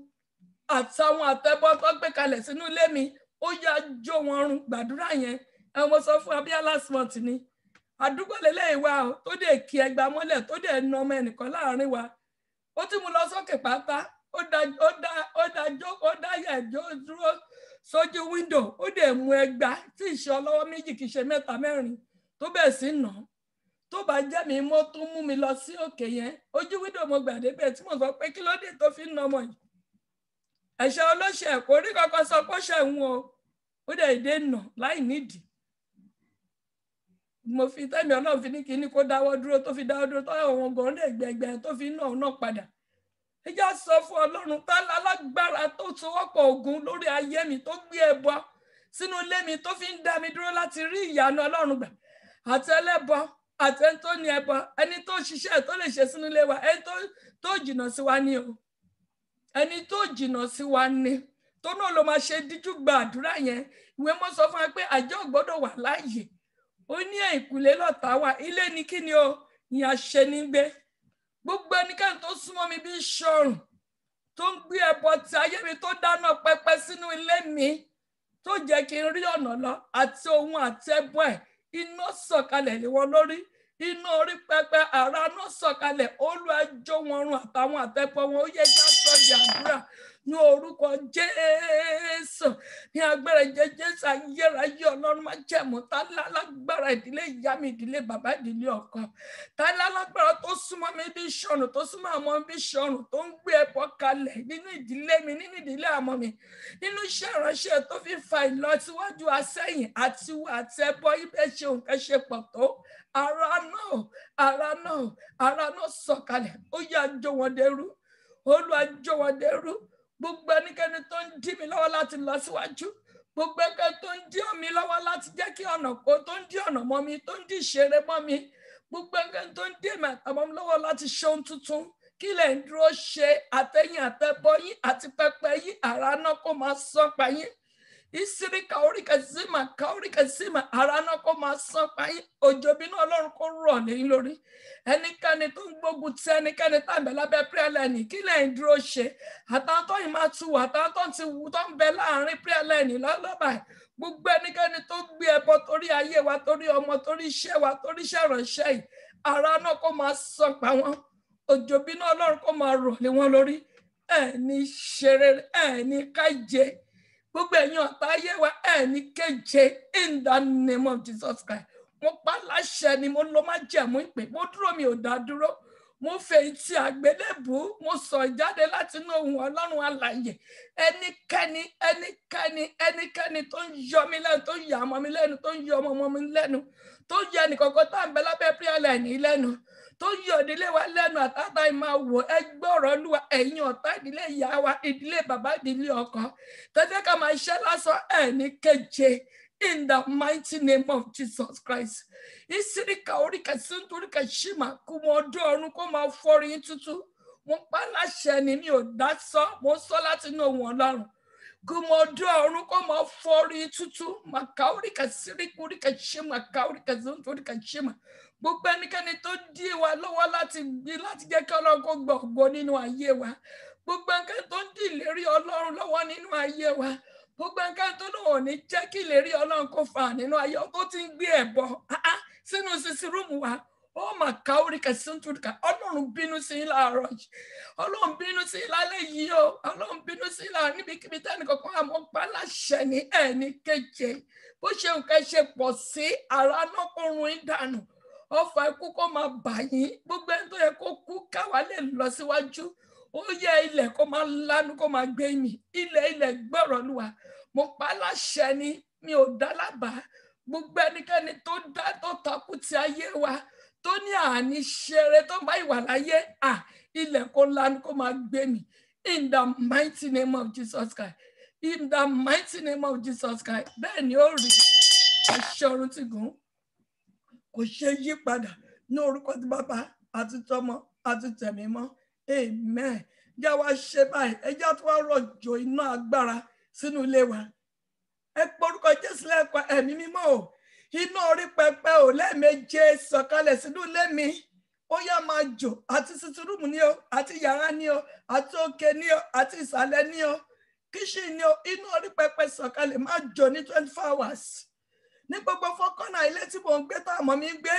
[SPEAKER 1] àtàwọn àtẹbọ tó gbé kalẹ̀ sínú ilé mi ó yá jó wọn run gbàdúrà yẹn ẹ mo sọ fún abíyá last month ni àdúgbò lélẹ́yìí wa tó dé kí ẹgbàá mọ́lẹ̀ tó dé na ọmọ ẹnìkan láàrin wa ó ti mú lọ sókè pátá ó dá yẹ̀jọ́ dúró sójú wíńdò ó dé mú ẹgbàá tí ìṣe ọlọ́wọ́ méjì kìí ṣe mẹ́ta mẹ́rin tó bẹ̀ sí nà tó bá jẹ́ mi mo tún mú mi lọ sí òkè yẹn ojú wíńdò mo gbà débẹ̀ tí mo sọ pé kí ló dé tó fi ń nà ọmọ yìí ẹ̀ṣẹ̀ olóṣẹ̀ kò rí kankan sọ pé ó ṣẹ̀ ń wọ́n ó dẹ̀ dé nà láì nídìí mo fi tẹ́mi ọlọ́run fi ní kíní kó dáwọ́ dúró tó fi dáwọ́ dúró tó àwọn gan lè gbẹ̀gbẹ̀ tó fi náà náà padà ẹjá sọ fún ọlọ́run tá lálágbára tó sowọ́pọ̀ ogun lórí ayé mi tó gbé ẹbọ sínú ilé mi tó fi ń dá mi dúró láti rí ìyanu ọlọ́run gbà àti ẹlẹ́bọ àti ẹni tó ní ẹbọ ẹni tó ṣiṣẹ́ tó lè ṣe sínú ilé wa ẹni tó jìnnà sí wa ni o ẹni tó jìnnà sí wa ni tó náà ló máa ṣe díjú gba àdúrà yẹn ìwé mọ́ sọ fún wa pé àjọ gbọ́dọ̀ wà láàyè ó ní ẹ̀yìnkùlé lọ́tà wà ilé ní kí ni o ìyẹn àṣẹ ní gbé gbogbo ẹnikẹ́ni tó súnmọ́ mi bí ṣọrùn tó ń gbé ẹbọ tí ayé mi tó dáná pẹpẹ sínú ilé mi tó jẹ́ kí n rí ọ̀nà lọ àti ohun àti ẹbọ ẹ̀ iná sọ̀kalẹ̀ lé wọn lórí iná orí pẹpẹ àrá náà sọ̀kalẹ̀ Olúwa jó wọn run àtàwọn àtẹpọ wọn ó yẹ ká sọ di àdúrà ní orúkọ Jésù ní agbára Jésù ayérayé Ọlọ́run má jẹ̀mú tá lálágbára ìdílé ìyá mi ìdílé bàbá ìdílé ọkọ tá lálágbára tó súnmọ́ mi bí ṣọ̀nù tó súnmọ́ àmọ́ bí ṣọ̀nù tó ń gbé ẹbọ kalẹ̀ nínú ìdílé mi nínú ìdílé àmọ́ mi nínú iṣẹ́ ìránṣẹ́ tó fi fa ìlọsíwájú asẹ́yìn àti ẹbọ ibẹ̀ ṣe nǹkan ṣe pọ̀ tó ara náà sọ̀kalẹ̀ ó yá jó wọn dẹrú Olúwa jó wọn dẹrú gbogbo ẹnikẹ́ni tó ń dí mi lọ́wọ́ láti lọ síwájú gbogbo ẹnikẹ́ni tó ń dí mi lọ́wọ́ láti jẹ́ kí ọ̀nà kó tó ń dí ọ̀nà mọ́ mi tó ń dí ìṣeré mọ́ mi gbogbo ẹnikẹ́ni tó ń dí mi àtàwọn mi lọ́wọ́ láti ṣe ohun tuntun kí lè ń dúró ṣe àtẹ̀yìn àtẹ̀bọ yín àti pẹpẹ yín àrá náà kó máa sán pa yín ìsírí kaoríkà símà àrá náà kó máa sán pa yín òjò bínú Ọlọ́run kó rọ̀ lẹ́yìn lórí ẹnikẹ́ni tó ń gbógun ti ẹnikẹ́ni tàbí lábẹ́ pírẹ́lẹ́nì kí lẹ́yìn dúró ṣe àtàwọn tó yìí máa tu àtàwọn tó ti wù tó ń bẹ láàrin pírẹ́lẹ́nì lọ́lọ́bà gbogbo ẹnikẹ́ni tó gbé ẹbọ torí ayé wa torí ọmọ torí iṣẹ́ wa torí iṣẹ́ ìránṣẹ́ yìí àrá náà kó máa sán pa wọ́n òjò bínú Ọlọ́run kó máa rọ̀ lé wọn lórí ẹni ṣeré ẹni kájẹ gbogbo ẹ̀yin ọ̀tá ayé wa ẹni kéje in the name of Jesus Christ mo pa láṣẹ ni mo lọ má jẹ̀mú ìpè mo dúró mi ò dá dúró mo fẹ́ ti àgbélébù mo sọ jáde láti inú ohùn Ọlọ́run alààyè ẹnikẹ́ni tó ń yọ mí lẹ́nu tó ń yà ọmọ mi lẹ́nu tó ń yọ ọmọ mi lẹ́nu tó ń yọ ẹnìkọ̀ọ̀kan tá à ń bẹ lábẹ́ pírẹ́lẹ̀ ní lẹ́nu tó ń yọ ìdílé wa lẹ́nu àtàtà ìmáa wò ẹgbẹ́ ọ̀rọ̀ Olúwa ẹ̀yin ọ̀tá ìdílé ìyá wa ìdílé bàbá ìdílé ọkọ tẹ́tẹ́ ká máa ṣẹ́ lásán ẹni kéje in the mighty name of Jesus Christ ìsíríkà oríkà síntúríkà ṣìmà kú mọ ọdún ọ̀run kó máa fọrin tútù mo pa láṣẹ ni mi ò dá sọ mo sọ láti inú ohùn Ọlọ́run kú mọ ọdún ọ̀run kó máa fọrin tútù màkà oríkà síríkà oríkà ṣìmà ká oríkà síntúríkà ṣìmà gbogbo ẹnikẹ́ni tó dí wa lọ́wọ́ láti jẹ́ kí Ọlọ́run kó gbọ́ ògo nínú ayé wa gbogbo ẹnikẹ́ni tó ń dí ìlérí Ọlọ́run lọ́wọ́ nínú ayé wa gbogbo ẹnikẹ́ni tó náà ò ní jẹ́ kí ìlérí Ọlọ́run kó fà nínú ayé tó ti ń gbé ẹbọ sínú sisi rúùmù wa ó mà ká oríkà síntúríkà Ọlọ́run bínú sí i láàárọ̀ yìí Ọlọ́run bínú sí i lálẹ́ yìí o Ọlọ́run bínú sí i láàárọ̀ níbikíbi tẹ́nì kankan àmọ́ pa láṣẹ ní ẹni kéje bó ṣe nǹkan ṣe pọ̀ sí ara náà kó run ìdànù ọfà ikú kó máa bà yín, gbogbo ẹni tó yẹ kó kú káwa lè lọ síwájú, ó yẹ ilẹ̀ kó máa lanu kó máa gbé mi, ilẹ̀ gbọ́rọ̀ Olúwa, mo pa láṣẹ ni, mi ò dá lábàá, gbogbo ẹnikẹ́ni tó takú ti ayé wa tó ní àní ṣeré tó bá ìwà láyé, ilẹ̀ kó lanu kó máa gbé mi, in the mighty name of Jesus Christ, in the mighty name of Jesus Christ. Bẹ́ẹ̀ ni ó rí, àṣẹ ọ̀run ti gùn, kò ṣe yí padà, ní orúkọ tí Bàbá àti Tọmọ àti Tẹ̀mí mọ́, amen. Jẹ́ wá ṣe báyìí, ẹ jẹ́ tó wá rọ̀jò iná agbára sínú ilé wa. Ẹ porúkọ Jésù lẹ́ẹ̀kan, ẹ̀mí mímọ́ o, iná orí pẹpẹ ò lẹ́ẹ̀méje sọ̀kalẹ̀ sínú ilé mi, ó yá máa jò, àti sítúrúmù ni o, àti yàrá ni o, àti òkè ni o, àti ìsàlẹ̀ ni o, kíṣìn ni o, iná orí pẹpẹ sọ̀kalẹ̀ máa jò ní 24 hours. Ní gbogbo fọ́kànnà ilé tí mò ń gbé tá àmọ́ mi gbé,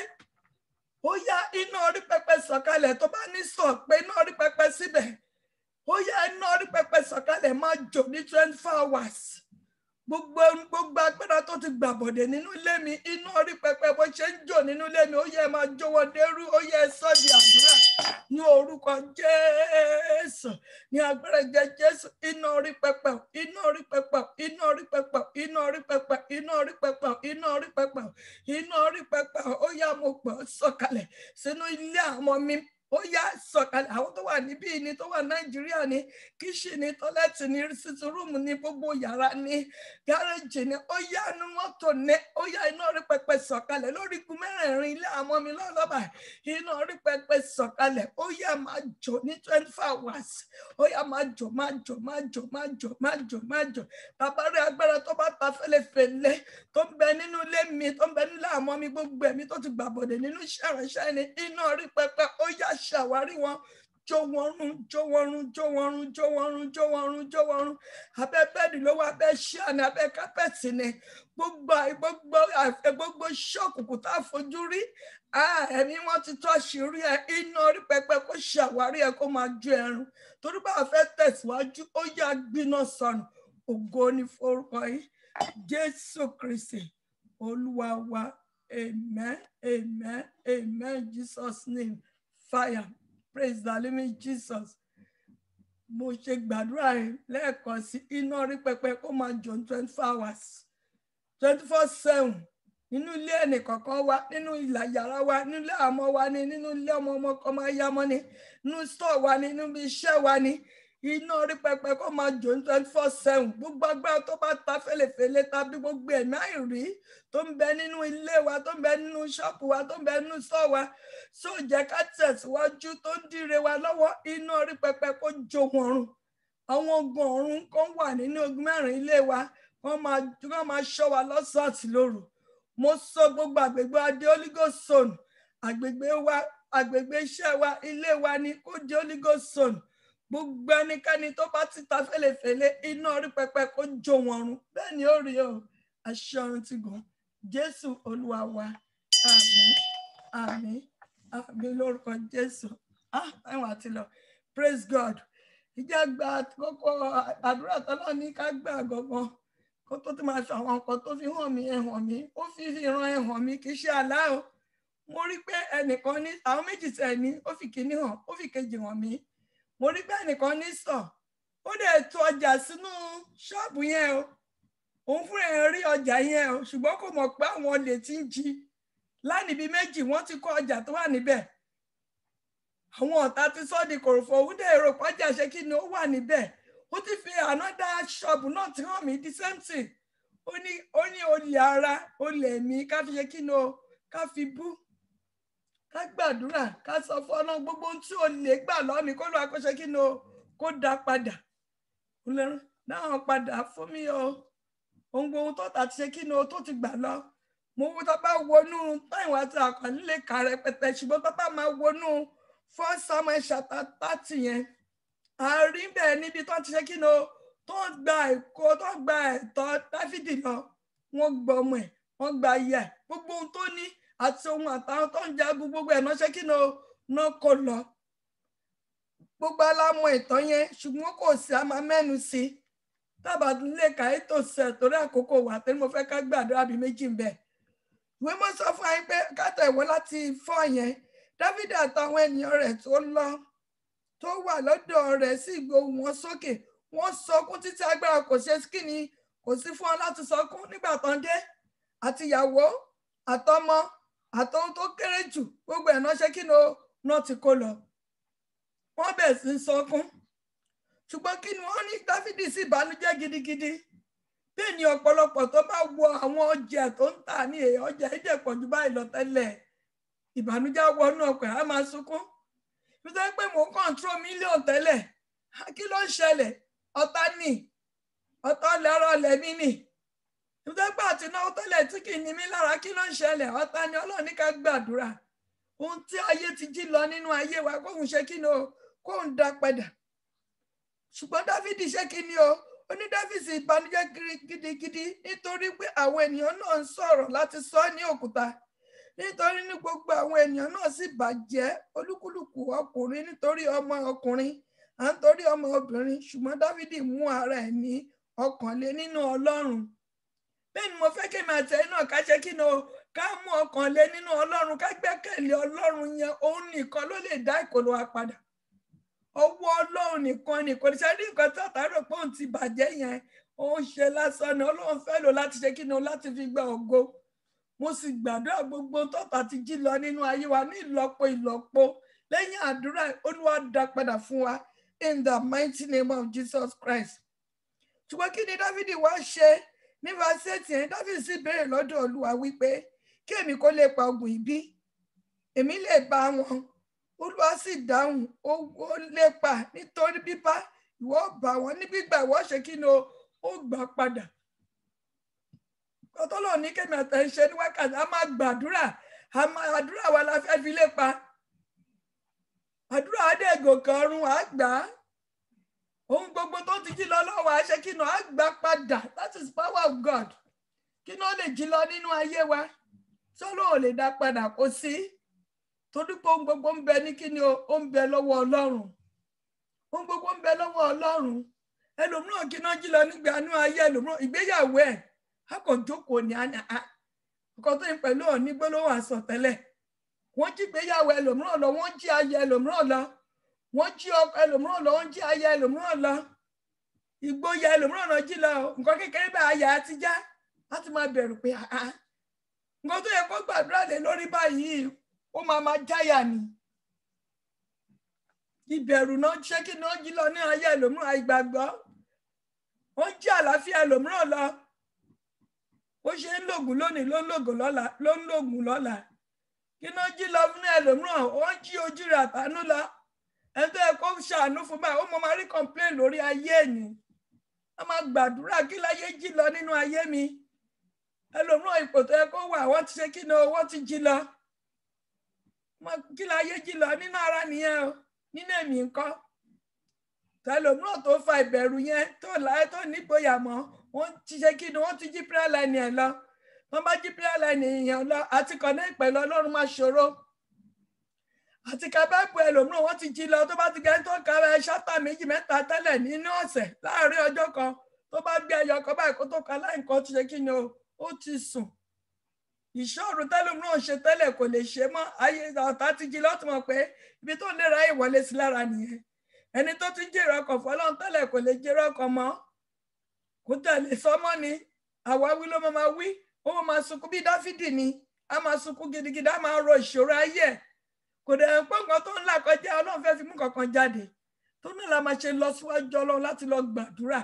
[SPEAKER 1] ó yá iná orí pẹpẹ sọ̀kalẹ̀, tó bá ní sọ pé iná orí pẹpẹ síbẹ̀, ó yá iná orí pẹpẹ sọ̀kalẹ̀ máa jò ní 24 hours. Gbogbo agbára tó ti gbàbọ̀dẹ̀ nínú ilé mi, iná orí pẹpẹ bó ṣe ń jò nínú ilé mi, ó yẹ máa jó wọn dérú, ó yẹ sọ di àdúrà ní orúkọ Jésù, ní agbára Jésù, iná orí pẹpẹ, iná orí pẹpẹ, iná orí pẹpẹ, iná orí pẹpẹ, iná orí pẹpẹ, iná orí pẹpẹ, iná orí pẹpẹ, ó yá mo pọ̀ sọ̀kalẹ̀ sínú ilé àwọn mi, ó yá sọ̀kalẹ̀, àwọn tó wà níbí ni, tó wà Nàìjíríà ni, kíṣì ni, tọ́lẹ́tì ni, sítúrúmù ni, gbogbo yàrá ni, gáréjì ni, ó yá inú mọ́tò ní, ó yá iná orí pẹpẹ sọ̀kalẹ̀ lórí igun mẹ́rẹ̀ẹ̀rin ilé àwọn mi lọ́lọ́bà, iná orí pẹpẹ sọ̀kalẹ̀, ó yá máa jò ní 24 hours, ó yá máa jò, máa jò, máa jò, máa jò, máa jò, máa jò. Bàbá rí agbára tó bá ta fẹ́lẹ́fẹ́lẹ́ tó ń bẹ nínú ilé mi, tó ń bẹ nílé àwọn mi, gbogbo ẹ̀mí tó ti gbàbọ̀dẹ̀ nínú iṣẹ́ ìránṣẹ́ ni, iná orí pẹpẹ, ó yá ṣàwárí wọn, jó wọn run, jó wọn run, jó wọn run, jó wọn run, jó wọn run, jó wọn run. Abẹ́ bẹ́ẹ̀dì ló wà, abẹ́ ṣíà ni, abẹ́ kápẹ́ẹ̀tì ni, gbogbo ṣọ́ọ̀kùnkùn tá a fojú rí, ẹ̀mí wọn ti tó àṣírí ẹ̀, iná orí pẹpẹ kó ṣàwárí ẹ̀, kó máa jó ẹrun, torí bá a fẹ́ tẹ̀síwájú, ó yá gbiná sọnù. Ògo ni forúkọ yìí, Jésù Kristi Olúwa wa, amen, amen, amen, Jesus name, fire. Praise the living Jesus. Mo ṣe gbàdúrà rẹ̀ lẹ́ẹ̀kan sí, iná orí pẹpẹ kó máa jò 24 hours, 24/7 nínú ilé ẹnì kọ̀ọ̀kan wa, nínú ìlà yàrá wa, nínú ilé àmọ́ wa ni, nínú ilé ọmọ kan máa yá mọ́ ni, nínú store wa ni, nínú iṣẹ́ wa ni, iná orí pẹpẹ kó máa jò 24/7. Gbogbo agbára tó bá ta fẹ́lẹ́fẹ́lẹ́ tàbí gbogbo ẹ̀mí àìrí tó ń bẹ nínú ilé wa, tó ń bẹ nínú ṣọ́ọ̀pù wa, tó ń bẹ nínú store wa, só jẹ́ ká tẹ̀síwájú, tó ń dire wa lọ́wọ́, iná orí pẹpẹ kó jó wọn run. Àwọn ogun ọ̀run kan wà nínú ogun mẹ́rin ilé wa, wọ́n máa ṣọ́ wa lọ́sàn àti lóru. Mo sọ gbogbo àgbègbè adé Holy Ghost zone, àgbègbè wa, àgbègbè iṣẹ́ wa, ilé wa ni kó di Holy Ghost zone. Gbogbo ẹnikẹ́ni tó bá ti ta fẹ́lẹ́fẹ́lẹ́, iná orí pẹpẹ kó jó wọn run. Bẹ́ẹ̀ ni ó rí o, àṣẹ ọ̀run ti gùn. Jésù Olúwa wa, àmín, àmín, àmín lórúkọ Jésù. Ẹ̀wọ̀n àti lọ, praise God. Ìjà gba kókó àdúrà tọ́lọ́ ní ká gbà gangan, kó tó ti máa ṣe àwọn nǹkan tó fi hàn mí, ẹ̀hàn mi, ó fi ìran ẹ̀hàn mi, kì í ṣe àlá o. Mo rí pé ẹnìkan ní, àwọn méjì tẹ̀ ní, ó fi kìíní hàn, ó fi kejì hàn mí. Mo rí pé ẹnìkan ní sọ, ó dẹ̀ tó ọjà sínú ṣọ́ọ̀bù yẹn o, òun fúnra ẹ̀ rí ọjà yẹn o, ṣùgbọ́n kò mọ̀ pé àwọn olè ti ń jí. Láàní bíi méjì wọ́n ti kó ọjà tó wà níbẹ̀, àwọn ọ̀tá ti sọ́ di kòròfò, òun dẹ̀ rò pọ́jà ṣe kí ni ó wà níbẹ̀, ó ti fi another ṣọ́ọ̀bù náà ti hàn mí the same thing. Ó ní olè ara, olè mi, ká fi ṣe kí ni o, ká fi bú, ká gbàdúrà, ká sọ fún Ọlọ́run gbogbo ohun tí olè gbà lọ́wọ́ mi, kó lọ́wọ́ kó ṣe kí ni o, kó dá padà. Ọlọ́run dáhùn padà fún mi o, ohun gbogbo tó tà ti ṣe kí ni o, tó ti gbà lọ. Mo wo tó bá wọnú táìwá tí àkànní lè kà rẹpẹtẹ, ṣùgbọ́n tó bá máa wọnú 1 Samuel chapter 30 yẹn, a rí bẹ́ẹ̀ níbi tó ti ṣe kí ni o, tó gba ẹ̀tọ́ Dáfídì lọ, wọ́n gbọ́ ọmọ ẹ̀, wọ́n gba ayé ẹ̀, gbogbo ohun tó ní àti ohun àtàwọn tó ń jagun gbogbo ẹ̀ náà ṣe kí ni o, náà kò lọ. Gbogbo alámọ̀ ìtàn yẹn, ṣùgbọ́n kò sí a máa mẹ́nu sí i. Tábà lè ka ètò sẹ̀ torí àkókò wà tẹ́lẹ̀ mo fẹ́ ká gbàdúrà bí méjì ń bẹ̀. ìwé mọ́ sọ fún ayé pé kátà ìwọ láti 4 yẹn Dáfídì àtàwọn ènìyàn rẹ̀ tó wà lọ́dọ̀ rẹ̀ sì gbóhùn wọn sókè wọ́n sọkún títí agbára kò ṣe kíni kò sí fún wọn láti sọkún nígbà tán dé àtìyàwó àtọmọ àtọhun tó kéré jù gbogbo ẹ̀ náà ṣe kí ni náà ti kó lọ wọ́n bẹ̀ sí sọkún ṣùgbọ́n kí ni wọ́n ní Dáfídì sì bànújẹ́ gidigidi bẹ́ẹ̀ ni ọ̀pọ̀lọpọ̀ tó bá wọ àwọn ọjà tó ń tà ní ọjà ìjẹ̀pọ̀ jù báyìí lọ tẹ́lẹ̀ ìbànújẹ́ wọnú ọkọ̀ á máa sunkún nítorí pé mò ń control mílíọ̀nù tẹ́lẹ̀ kí ló ń ṣẹlẹ̀ ọ̀tá lẹ́rọ̀ lẹ́mí nì nítorí pé àti náà tẹ́lẹ̀ tí kì í ní mí lára kí ló ń ṣẹlẹ̀ ọ̀tá ni Ọlọ́run ní ká gbàdúrà ohun tí ayé ti jí lọ nínú ayé wa kóhun ṣe kí ni kóhun dá padà ṣùgbọ́n Dáfídì ṣe kí ni ó ní Dáfídì ìbànújẹ́ gidigidi nítorí pé àwọn ènìyàn náà ń sọ̀rọ̀ láti sọ ní òkúta nítorí ní gbogbo àwọn ènìyàn náà sì bàjẹ́ olúkúlùkù ọkùnrin nítorí ọmọ ọkùnrin à ń torí ọmọ obìnrin ṣùgbọ́n Dáfídì mú ara ẹ̀ ní ọkàn lé nínú Ọlọ́run bẹ́ẹ̀ ni mo fẹ́ kí màá tẹ̀ náà ká ṣe kí ni ká mú ọkàn lé nínú Ọlọ́run ká gbẹ́kẹ̀lé Ọlọ́run yẹn òun nìkan ló lè dá ìkòlò wa padà ọwọ́ Ọlọ́run nìkan ni kò ní ṣe rí nǹkan tí àtàrò pé òun ti bàjẹ́ yẹn òun ṣe lásán ni Ọlọ́run fẹ́ lò láti ṣe kí ni láti fi gba ògo mo sì gbàdúrà gbogbo tọ́ta ti jí lọ nínú ayé wa ní ìlọ́po lẹ́yìn àdúrà Olúwa dá padà fún wa in the mighty name of Jesus Christ ṣùgbọ́n kí ni Dáfídì wá ṣe ní verse 8 yẹn Dáfídì sì béèrè lọ́dọ̀ Olúwa wípé kí èmi kó lè pa ogun ìbí èmi lè bá wọn Olúwa sì dáhùn ó lè pa nítorí bíbá ìwọ bá wọn ní gbígbà ìwọ ṣe kí ni ó gbà padà ọtọ́lọ́ ní kẹ́mi àtẹ̀ṣe ní wákàtí a máa gbàdúrà àdúrà wa la fẹ́ fi lè pa àdúrà adéègò kọrùn àgbà ohun gbogbo tó ti jí lọ lọ́wọ́ àṣẹ kí ni àgbà padà that is power of God kí ni ó lè jí lọ nínú ayé wa sọ́lọ́ ò lè dá padà kó sí torí pé ohun gbogbo ń bẹ ní kí ni ó ń bẹ lọ́wọ́ Ọlọ́run ohun gbogbo ń bẹ lọ́wọ́ Ọlọ́run ẹlòmíràn kí ni ó jí lọ nígbà inú ayé ẹlòmíràn ìgbéyàwó ẹ̀ akọ̀jókòó ní ọkọ̀ tó ń pẹ̀lú òní gbólóhùn àsọtẹ́lẹ̀ wọ́n jí gbéyàwó ẹlòmíràn lọ wọ́n jí ayé ẹlòmíràn lọ wọ́n jí ọkọ ẹlòmíràn lọ wọ́n jí ayé ẹlòmíràn lọ ìgboyà ẹlòmíràn lọ jí lọ nǹkan kékeré bá ayé àti já láti máa bẹ̀rù pé nǹkan tó yẹ kó gbàdúrà lé lórí báyìí ó máa jáyà ni ìbẹ̀rù náà ṣé kí ni wọ́n jí lọ ní ayé ẹlòmíràn àìgbàgbọ́ wọ́n jí àlàáfíà ẹlòmíràn lọ ó ṣe ń lògùn lónìí ló ń lògùn lọ́la kí náà jí lọ fún ẹlòmíràn ó ń jí ojú rẹ̀ àtànú lọ ẹni tó yẹ kó ṣàánú fún báyìí ó mọ máa rí complain lórí ayé ẹ̀yìn a máa gbàdúrà kí láyé jí lọ nínú ayé mi ẹlòmíràn ipò tó yẹ kó wà wọ́n ti ṣe kí ni owó ti jí lọ kí láyé jí lọ nínú ara nìyẹn o nínú ẹ̀mí nǹkan ẹlòmíràn tó fa ìbẹ̀rù yẹn tó láyé tó nígboyà mọ́ wọ́n ti ṣe kí ni wọ́n ti jí prayer line ẹ̀ lọ wọ́n bá jí prayer line èèyàn lọ àti connect pẹ̀lú Ọlọ́run máa ṣòro àti ká báìbù ẹlòmíràn wọ́n ti jí lọ tó bá ti gẹ́ tó ka ṣáptà 2 mẹ́ta tẹ́lẹ̀ nínú ọ̀sẹ̀ láàárín ọjọ́ kan tó bá gbé ẹyọ kan báyìí kó tó ka láìkan ti ṣe kí ni ó ti sùn ìṣòro tẹ́lòmíràn ṣe tẹ́lẹ̀ kò lè ṣe mọ́ ayé ọ̀tá ti jí lọ́tún mọ̀ pé ibi tó ń lè ráyè wọlé sí lára nìyẹn ẹni tó ti jèrè ọkọ̀ fọlọ́run tẹ́lẹ̀ kò lè jèrè ọkọ̀ mọ́ kò tẹ̀lé sọmọ́ ni àwáwí ló máa wí ó máa sunkún bí Dáfídì ni a máa sunkún gidigidi a máa ro ìṣòro ayé ẹ̀ kò dẹ̀ ń pọ̀ nǹkan tó ń là kọjá Ọlọ́run fẹ́ fi mú kankan jáde tó náà la máa ṣe lọ síwájú Ọlọ́run láti lọ gbàdúrà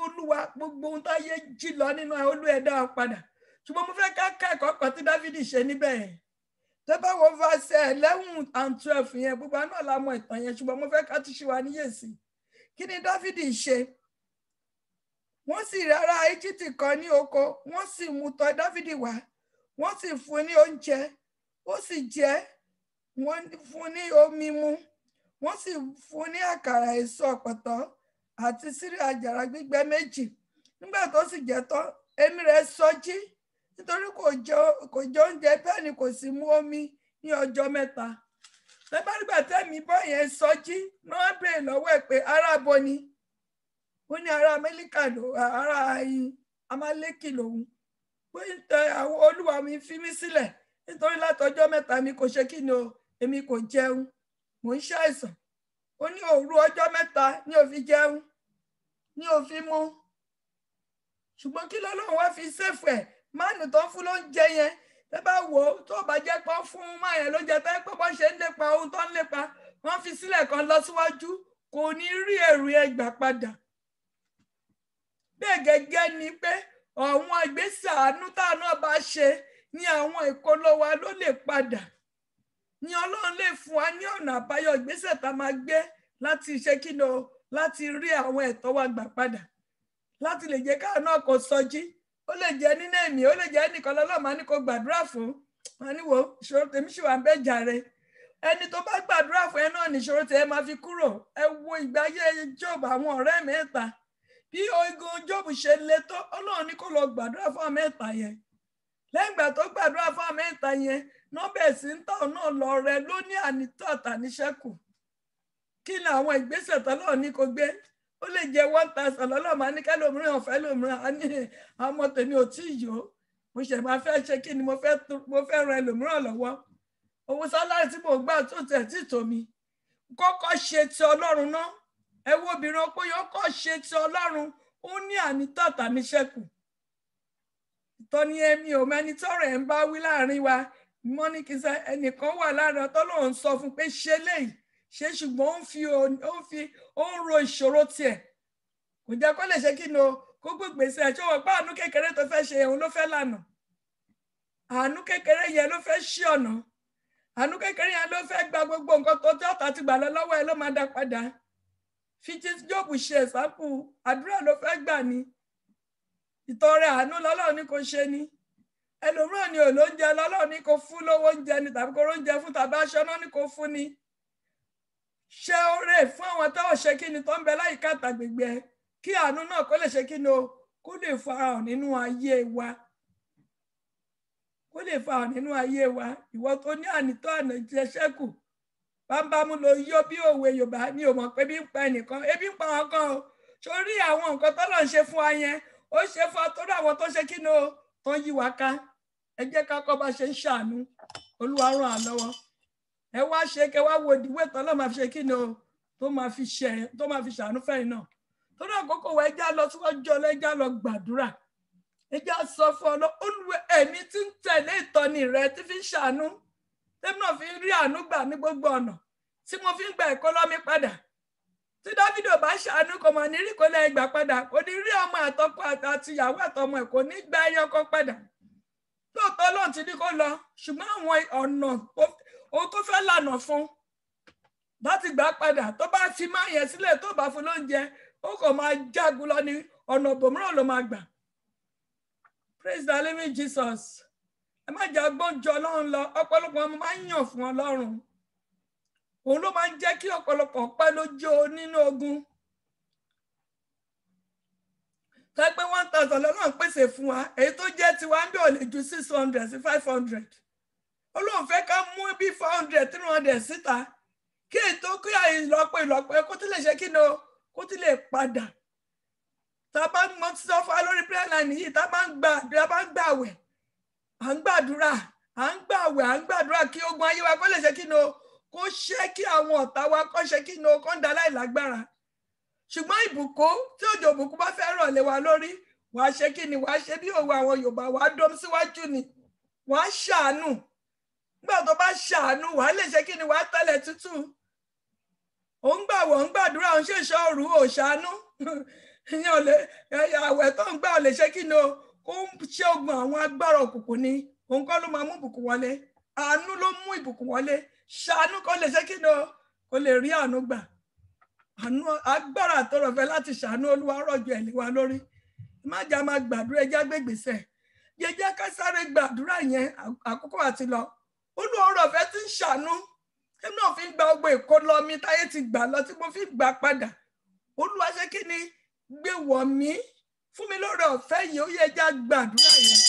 [SPEAKER 1] Olúwa gbogbo ohun táyé jí lọ nínú olú ẹ̀dá padà ṣùgbọ́n mo fẹ́ ká kẹ́kọ̀ọ́ kan tí Dáfídì ṣe níbẹ̀ yẹn tó bá wo verse 11 and 12 yẹn gbogbo àná la mọ̀ ìtàn yẹn ṣùgbọ́n mo fẹ́ ká tún ṣe wa níyèsí kí ni Dáfídì ṣe wọ́n sì rí ará Íjíbítì kan ní oko wọ́n sì mú tọ̀ Dáfídì wá wọ́n sì fún ní oúnjẹ ó sì jẹ wọ́n fún ní omi mu wọ́n sì fún ní àkàrà èso ọ̀pọ̀tọ́ àti sírí àjàrà gbígbẹ 2 nígbà tó sì jẹ tán èémí rẹ̀ sọjí nítorí kò jẹ oúnjẹ bẹ́ẹ̀ ni kò sì mu omi ní ọjọ́ 3 lẹ́bàrígbà tẹ́mi bọ́ yẹn sọjí ní wọ́n béèrè lọ́wọ́ ẹ̀ pé ará bo ni ó ní ará Amẹ́líkà ló ará Amálẹ́kì lòun pé àwọn olúwa mi fi mí sílẹ̀ nítorí látọjọ́ mẹ́ta mi kò ṣe kí ni o èmi kò jẹun mò ń ṣàìsàn ó ní òru ọjọ́ mẹ́ta ní ó fi jẹun ní ó fi mu ṣùgbọ́n kí lọ́lọ́run wá fi ṣèfù ẹ̀ máàlù tó ń fún ló ń jẹ yẹn tẹ́ bá wò ó tó bá jẹ́ pọ́n fún máa yẹn ló jẹ tẹ́ pé bọ́n ṣe ń lépa ohun tó ń lépa wọ́n fi sílẹ̀ kan lọ síwájú kò ní rí èrè ẹgbà padà bẹ́ẹ̀ gẹ́gẹ́ ni pé àwọn ìgbésẹ̀ àánú táwọn náà bá ṣe ní àwọn ìkóló wa ló lè padà ní Ọlọ́run lè fún wa ní ọ̀nà àbáyọ ìgbésẹ̀ tá a máa gbé láti ṣe kí ni o láti rí àwọn ẹ̀tọ́ wa gbà padà láti lè jẹ́ káwọn náà kò sọjí ó lè jẹ́ nínú ẹ̀mí ó lè jẹ́ nìkan lọ́lọ́ máa ní kó gbàdúrà fún wọn ní wo ìṣòro tèmi ṣì wà ń bẹ́ jàre ẹni tó bá gbàdúrà fún ẹ náà níṣòro tèmi máa fi kúrò ẹ wo ìgbáyé Jóòbù àwọn ọ̀rẹ́ mẹ́ta bí ogun Jóòbù ṣe le tó Ọlọ́run ní kó lọ gbàdúrà fún àwọn mẹ́ta yẹn lẹ́yìn ìgbà tó gbàdúrà fún àwọn mẹ́ta yẹn nọ́bẹ̀ sí ń tàn náà lọ rẹ ló ní ànítọ́ àtàníṣẹ́kù kí ni àwọn ìgbésẹ̀ tọ́lọ́run ní kó gbé ó lè jẹ́ 1,000 lọ́lọ́ máa ní kẹ́lòmíràn ọ̀fẹ́ lòmíràn á ní àwọn ọmọ tèmi ò tí ì yó mo ṣẹ̀ máa fẹ́ ṣe kí ni mo fẹ́ ran ẹlòmíràn lọ́wọ́ owó sálárì tí mo gbà tó tẹ̀ tí tò mí kọ́kọ́ ṣe ti Ọlọ́run náà ẹ wo obìnrin opó yóò kọ́ ṣe ti Ọlọ́run ó ní ànítọ́ àtàníṣẹ́kù ìtọ́ni ẹ̀mí ò mẹ́ni tọ́rọ̀ ẹ̀ ń bá wí láàrin wa mọ́ ní kí n sẹ́ ẹnìkan wà láàrin ọtọ́lọ́run sọ fún pé ṣe léyìí ṣe ṣùgbọ́n ó ń ro ìṣòro tiẹ̀ kò jẹ́ kó lè ṣe kí ni o kó gbèsè ẹ̀ ṣé wọ́n pa àánú kékeré tó fẹ́ ṣe òun ló fẹ́ lànà àánú kékeré yẹn ló fẹ́ ṣí ọ̀nà àánú kékeré yẹn ló fẹ́ gba gbogbo nǹkan tó tí ọ̀tá ti gbà lọ lọ́wọ́ ẹ ló máa dá padà fi tí Jóòbù ṣe ẹ̀sápù àdúrà ló fẹ́ gbà ní ìtọrẹ àánú lọ́lọ́run ní kò ṣe ní ẹlòmíràn ni olóúnjẹ lọ́lọ́run ní kò fún lówó oúnjẹ ni tàbí kò róúnjẹ fún tàbí aṣọ náà ní kò fún ni ṣe oore fún àwọn tó ṣe kí ni tó ń bẹ láyìíká àtàgbègbè kí àánú náà kó lè ṣe kí ni o kó lè farahàn nínú ayé wa kó lè farahàn nínú ayé wa ìwọ tó ní ànítọ́ ànàjẹsẹ́kù bámbámú ló yó bí òwe Yorùbá ní o mọ̀ pé bí ń pa ẹnìkan ebi ń pa wọn kan o sórí àwọn nǹkan tó lọ ń ṣe fún wa yẹn ó ṣe fún wa tó dá àwọn tó ṣe kí ni o tó ń yí wa ká ẹ jẹ́ ká kọ́ bá ṣe ń ṣàánú Olúwa ràn án lọ́wọ́ ẹ wá ṣe kẹ wá wo ìdíwé tán lọ́ọ́ máa fi ṣe kí ni o tó máa fi ṣàánú fẹ́yìn náà tó náà àkókò wa ẹja lọ síwájú ọlọ́ ẹja lọ gbàdúrà ẹja sọ fún ọ Olúwa ẹ̀mí tí ń tẹ̀lé ìtọ́ni rẹ tí fi ń ṣàánú tẹ́mi náà fi ń rí àánú gbà ní gbogbo ọ̀nà tí mo fi ń gba ẹ̀kọ́ lọ́mí padà tí Dáfídì ò bá ṣàánú kò mọ̀ ní rí kó lẹ́ gbà padà kò ní rí ọmọ àtọkọ àti ìyàwó àtọmọ ẹ̀ kò ní gba ẹyọ kan padà lóòótọ́ lóun ti ní kó lọ ṣùgbọ́n àwọn ọ̀nà ohun tó fẹ́ lànà fún láti gbà padà tó bá fi máa yẹn sílẹ̀ tó bá fún lóúnjẹ ó kò máa jágun lọ ní ọ̀nà òbòmíràn ló máa gbà. Praise the living Jesus. Ẹ má jẹ́ agbọ́njọ Ọlọ́run lọ ọ̀pọ̀lọpọ̀ ọmọ máa ń yàn fún Ọlọ́run òun ló máa ń jẹ́ kí ọ̀pọ̀lọpọ̀ pẹ́ lójó nínú ogun tẹ́gbẹ́ 1,000 lọ́nà pèsè fún wa èyí tó jẹ́ tiwa ń bẹ̀ ò lè ju 600 sí 500 Ọlọ́run fẹ́ ká mú bí 400 300 síta kí ètò kí ìlọ́pọ̀ kó tí lè ṣe kí ni o kó tí lè padà tá a bá ń mọ sọ fún wa lórí prayer line yìí tá a bá ń gbàwẹ̀ à ń gbàdúrà kí ogun ayé wa kó lè ṣe kí ni o kó ṣe kí àwọn ọ̀tá wa kó ṣe kí ni o kó ń da láìlágbára ṣùgbọ́n ìbùkún tí òjò ìbùkún bá fẹ́ rọ̀ lé wa lórí wàá ṣe kí ni wàá ṣe bí òwe àwọn Yorùbá wàá dóm síwájú ni wàá ṣàánú nígbà tó bá ṣàánú wàá lè ṣe kí ni wàá tẹ́lẹ̀ tútù ò ń gbàwọ̀ ń gbàdúrà ò ń ṣèṣọ́ òru ò ṣàánú ìyẹn ò lè àwẹ̀ tó ń gbà ò lè ṣe kí ni o kó ń ṣe ogun àwọn agbára òkùnkùn ni òun kọ́ ló máa mú ìbùkún wọlé àánú ló mú ìbùkún wọlé ṣàánú kó lè ṣe kí ni o kó lè rí àánú gbà àánú agbára àtọrọfẹ láti ṣàánú Olúwa rọ̀jò ẹ̀ lé wa lórí má jà máa gbàdúrà ẹjá gbégbèsè jẹjẹ ká sáré gbàdúrà yẹn àkókò àti lọ Olúwa rọ̀fẹ tí ń ṣàánú èmi náà fi ń gba gbogbo èkó lọ mi táyé ti gbà lọ tí mo fi gbà padà Olúwa ṣe kí ni gbé wọ̀ mí fún mi lórí ọ̀fẹ́ yìí ó yẹ já gbàdúrà yẹn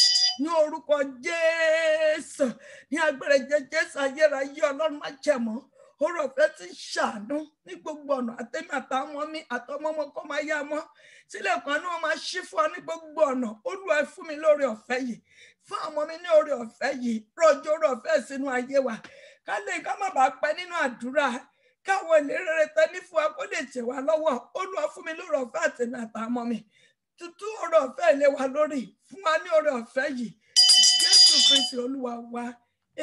[SPEAKER 1] ní orúkọ Jésù ní agbára Jésù ayérayé Ọlọ́run má jẹ̀mọ́ oore ọ̀fẹ́ tí ń ṣàánú ní gbogbo ọ̀nà àtẹ̀mí àtàwọn ọmọ mi àtọmọ ọmọ kọ́ máa yá mọ́ sílẹ̀kùn àánú wọn máa ṣí fún ọ ní gbogbo ọ̀nà. Olúwa fún mi lóore ọ̀fẹ́ yìí, fún àwọn ọmọ mi ní oore ọ̀fẹ́ yìí, rọ̀jò oore ọ̀fẹ́ sínú ayé wa ká má bàa pẹ́ nínú àdúrà, káwọn ìlérí rere tẹ́ ní fún wa kó lè tẹ̀ wá lọ́wọ́. Olúwa fún mi lóore ọ̀fẹ́ àtẹ̀mí àtàwọn ọmọ mi, tutù oore ọ̀fẹ́ ilé wa lórí, fún wa ní oore ọ̀fẹ́ yìí. Jésù Kristi Olúwa wa,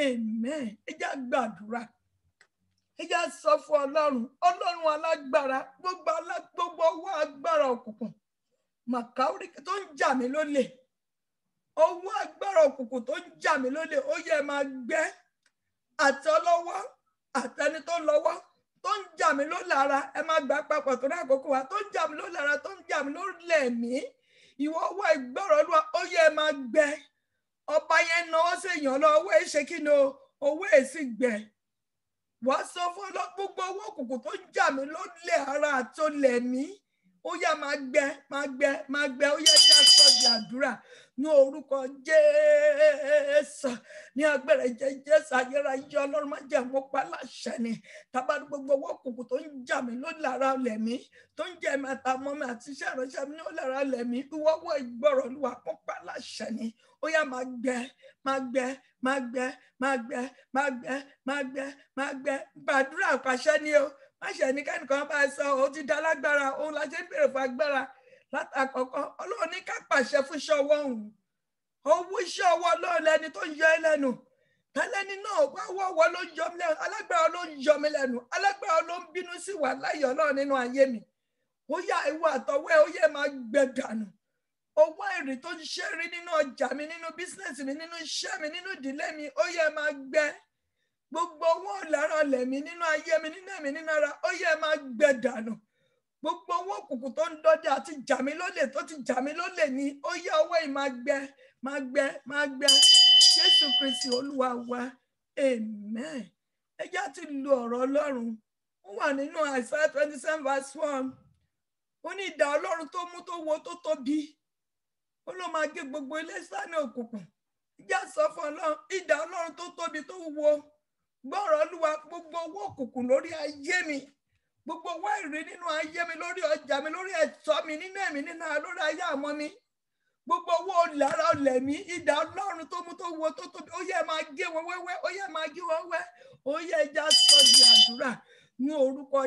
[SPEAKER 1] amen. Ẹ jẹ́ gbàdúrà, ẹ jẹ́ sọ fún Ọlọ́run alágbára, gbogbo ọwọ́ agbára òkùnkùn màkàórí tó ń jà mí lólè, ọwọ́ agbára òkùnkùn tó ń jà mí lólè, ó yẹ máa gbẹ. Àti ọlọ́wọ́ àtẹni tó lọ́wọ́ tó ń jà mí lólè ara, ẹ máa gbà papọ̀ tó ní àkókò wa, tó ń jà mí lólè ara, tó ń jà mí lólè ẹ̀mí, ìwọ ọwọ́ ìgbọ́rọ̀ Olúwa, ó yẹ máa gbẹ. Ọba yẹn náwó sí èèyàn lọ, owó ẹ̀ ṣe kí ni o, owó ẹ̀ sì gbẹ. Wàá sọ fún gbogbo owó òkùnkùn tó ń jà mí lólè ara àti olè ẹ̀mí, ó yá máa gbẹ, máa gbẹ, máa gbẹ. Ó yá já sọ di àdúrà ní orúkọ Jésù, ní agbára ẹ̀jẹ̀ Jésù. Ayérayé Ọlọ́run má jẹ́ mo pa láṣẹ ni, tábà gbogbo owó òkùnkùn tó ń jà mí lólè ara olè ẹ̀mí, tó ń jẹ mi àtàwọn mi àti iṣẹ́ ìránṣẹ́ mi ní olè ara olè ẹ̀mí, ìwọ́wọ́ ìgbọ́rọ̀ Olúwa kó pa láṣẹ ni. Ó yá máa gbẹ, máa gbẹ, máa gbẹ, máa gbẹ, máa gbẹ, máa gbẹ, máa gbẹ. Gbàdúrà pàṣẹ ni o, má ṣe ní kẹ́nìkan bá sọ ó ti dá lágbára, òun la ṣe ń bèrè fún agbára látàkọ́kọ́. Ọlọ́run ní ká pàṣẹ fún iṣẹ́ ọwọ́ òun, owó iṣẹ́ ọwọ́ Ọlọ́run lẹni tó ń yọ ẹ́ lẹ́nu, tẹ́lẹ́ni náà wá wọ́wọ́ ló ń yọ mí lẹ́nu, alágbára ló ń yọ mí lẹ́nu, alágbára ló ń bínú sí wà láyé Ọlọ́run nínú ayé mi. Ó yá ìwọ àtọwọ́ ó yẹ máa gbẹ dànù. Owó èrè tó ń ṣe rí nínú ọjà mi, nínú bísínẹ́sì mi, nínú iṣẹ́ mi, nínú ìdílé mi, ó yẹ máa gbẹ. Gbogbo owó lára lẹ̀mí nínú ayé mi, nínú ẹ̀mí, nínú ara, ó yẹ máa gbẹ dànù. Gbogbo owó òkùnkùn tó ń dọdẹ àti jà mí lólè, tó ti jà mí lólè ni, ó yẹ ọwọ́ yìí máa gbẹ, máa gbẹ, máa gbẹ. Jésù Kristi Olúwa wa, amen. Ẹ jẹ́ ti lo ọ̀rọ̀ Ọlọ́run. Ó wà nínú Isaiah 27:1. Ó ní idà Ọlọ́run tó mú tó wo tó tóbi, ó ló máa gé gbogbo ilé sánà òkùnkùn. Ẹ jẹ́ sọ fún Ọlọ́run, idà Ọlọ́run tó tóbi tó wo, gbọ́rọ̀ Olúwa, gbogbo owó òkùnkùn lórí ayé mi, gbogbo owó ìrì nínú ayé mi, lórí ọjà mi, lórí ẹ̀tọ́ mi, nínú ẹ̀mí, nínú ara, lórí ayé àwọn mi, gbogbo owó lára olè mi, idà Ọlọ́run tó mú tó wo tó tóbi, ó yẹ máa gé wọn wẹ́wẹ́, ó yẹ máa gé wọn wẹ́. Ó yẹ já sọ di àdúrà ní orúkọ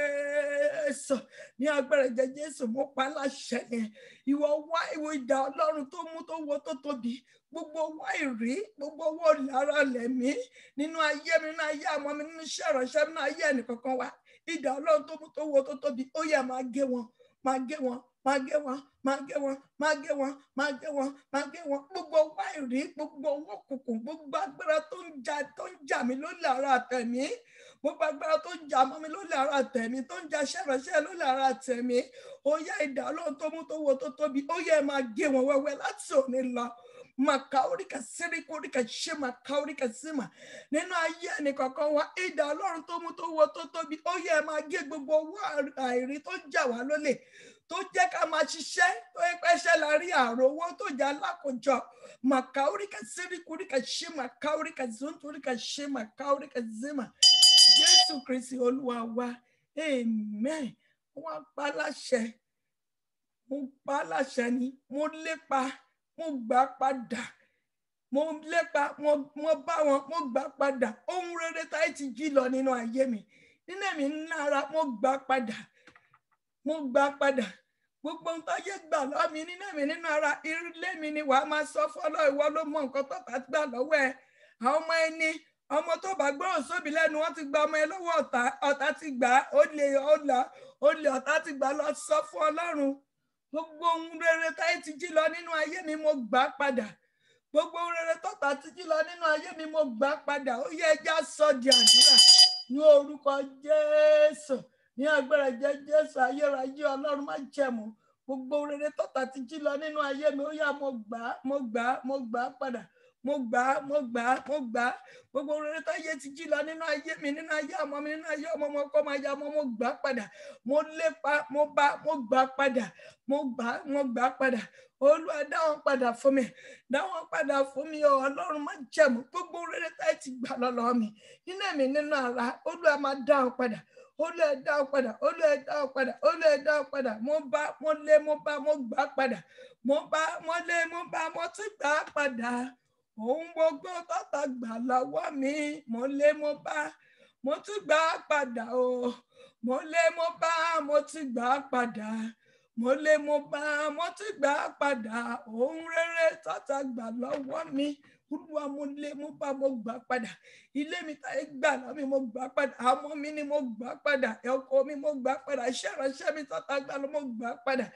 [SPEAKER 1] Jésù, ní agbára ẹ̀jẹ̀ Jésù. Mo pa láṣẹ yẹn, ìwọ idà Ọlọ́run tó mú tó wo tó tóbi, gbogbo owó ìrí, gbogbo owó lára lẹ̀mí nínú ayé mi, nínú ayé àwọn mi, nínú iṣẹ́ ìránṣẹ́, nínú ayé ẹnìkankan wa, idà Ọlọ́run tó mú tó wo tó tóbi, ó yẹ máa gé wọn, máa gé wọn, máa gé wọn, máa gé wọn, máa gé wọn, máa gé wọn, máa gé wọn. Gbogbo owó ìrí, gbogbo owó òkùnkùn, gbogbo agbára tó ń jà mí lólè ara àtẹ̀mí, gbogbo agbára tó ń jà mọ́ mi lólè ara àtẹ̀mí, tó ń jà iṣẹ́ ìránṣẹ́ lólè ara àtẹ̀mí, ó yẹ idà Ọlọ́run tó mú tó wo tó tóbi, ó yẹ máa gé wọn wẹ́wẹ́ láti òní lọ. Makaurika sirikurika shema kaurika sima nínú ayé ẹnìkankan wa, idà Ọlọ́run tó mú tó wo tó tóbi, ó yẹ máa gé gbogbo owó àìrí tó jà wá lólè, tó jẹ́ ká máa ṣiṣẹ́ tó yẹ pẹ́ṣẹ́ la rí àròwó tó jà lákòjọ. Makaurika sirikurika shema kaurika zunturika shema kaurika zima. Jésù Kristi Olúwa wa, amen. Wọ́n pa láṣẹ, mo pa láṣẹ ni, mo lépa, mo gbà padà, mo lépa, mo bá wọn, mo gbà padà. Ohun rere táyé ti jí lọ nínú ayé mi, nínú ẹ̀mí, nínú ara, mo gbà padà, mo gbà padà. Gbogbo ohun táyé gbà lọ́wọ́ mi nínú ẹ̀mí, nínú ara, ilé mi ni wàá máa sọ fún Ọlọ́run, ìwọ ló mọ nǹkan tó bá gbà lọ́wọ́ ẹ. Àwọn ọmọ ẹni, ọmọ tó bá gbọ́rọ̀ sóbì lẹ́nu, wọ́n ti gba ọmọ ẹ lọ́wọ́ ọ̀tá, ọ̀tá ti gbà, olè ọ̀tá ti gbà. Lọ sọ fún Ọlọ́run, gbogbo ohun rere táyé ti jí lọ nínú ayé mi, mo gbà padà. Gbogbo ohun rere tọ́tá ti jí lọ nínú ayé mi, mo gbà padà. Ó yẹ ẹja sọ di àdúrà ní orúkọ Jésù, ní agbára ẹ̀jẹ̀ Jésù. Ayérayé Ọlọ́run má jẹ̀mú, gbogbo ohun rere tọ́tá ti jí lọ nínú ayé mi, ó yá mo gbà padà. mo gbà gbogbo rere táyé ti jí lọ nínú ayé mi, nínú ayé ọmọ mi, nínú ayé ọmọ ọkọ máa ya ọmọ, mo gbà padà, mo lépa, mo gbà padà, mo gbà padà. Olúwa dá wọn padà fún mi, dá wọn padà fún mi o Ọlọ́run má jẹ̀mú gbogbo rere táyé ti gbà lọ́lọ́ mi nínú ẹ̀mí nínú ara, Olúwa máa dá wọn padà, Olúwa dá wọn padà, Olúwa dá wọn padà, Olúwa dá wọn padà. Mo lé, mo gbà padà, mo lé, mo tún gbà padà. Ohun gbogbo tọ́ta gbà lọ́wọ́ mi, mo lé, mo tún gbà padà o. Mo lé, mo tún gbà padà. Mo lé, mo tún gbà padà. Ohun rere tọ́ta gbà lọ́wọ́ mi, Olúwa mo lé, mo gbà padà. Ilé mi táyé gbà lọ́wọ́ mi, mo gbà padà. Ọmọ mi ni mo gbà padà. Ọkọ mi mo gbà padà. Iṣẹ́ ìránṣẹ́ mi tọ́ta gbà lọ́wọ́ mo gbà padà.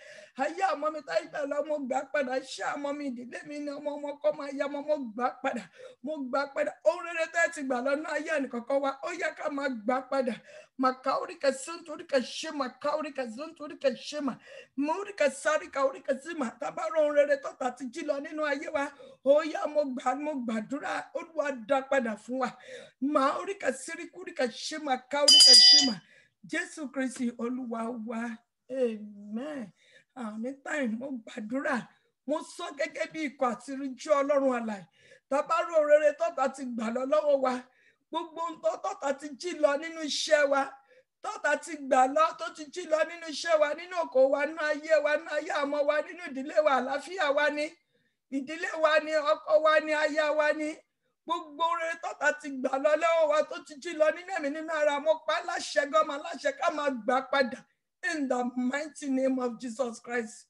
[SPEAKER 1] Ayé ọmọ mi táyé gbà lọ́wọ́ mo gbà padà. Iṣẹ́ ọmọ mi, ìdílé mi ni ọmọ kọ́ máa ya ọmọ, mo gbà padà. Mo gbà padà. Ohun rere táyé ti gbà lọ́nà ayé ẹnìkọ̀ọ̀kan wa, ó yẹ ká máa gbà padà. Makaurika sunturika shema, kaurika sunturika shema, maurika sarika urika zima. Tabaro ohun rere tọ́ta ti jí lọ nínú ayé wa, ó yá mo gbàdúrà, Olúwa dá padà fún wa. Maurika sirikurika shema, kaurika shema. Jésù Kristi Olúwa wa. Amen. Anytime mo gbàdúrà, mo sọ gẹ́gẹ́ bí ikọ̀ àti ìríjú Ọlọ́run alààyè. Tabaro ohun rere tọ́ta ti gbà lọ lọ́wọ́ wa, gbogbo tọ́ta ti jí lọ nínú iṣẹ́ wa, tọ́ta ti gbà lọ tó ti jí lọ nínú iṣẹ́ wa, nínú oko wa, nínú ayé ọmọ wa, nínú ìdílé wa, àlàáfíà wa ní ìdílé wa ní ọkọ wa ní aya wa ní gbogbo rere tọ́ta ti gbà lọ lọ́wọ́ wa tó ti jí lọ nínú ẹ̀mí nínú ara, mo pa láṣẹ gọ́mà láṣẹ ká máa gbà padà in the mighty name of Jesus Christ.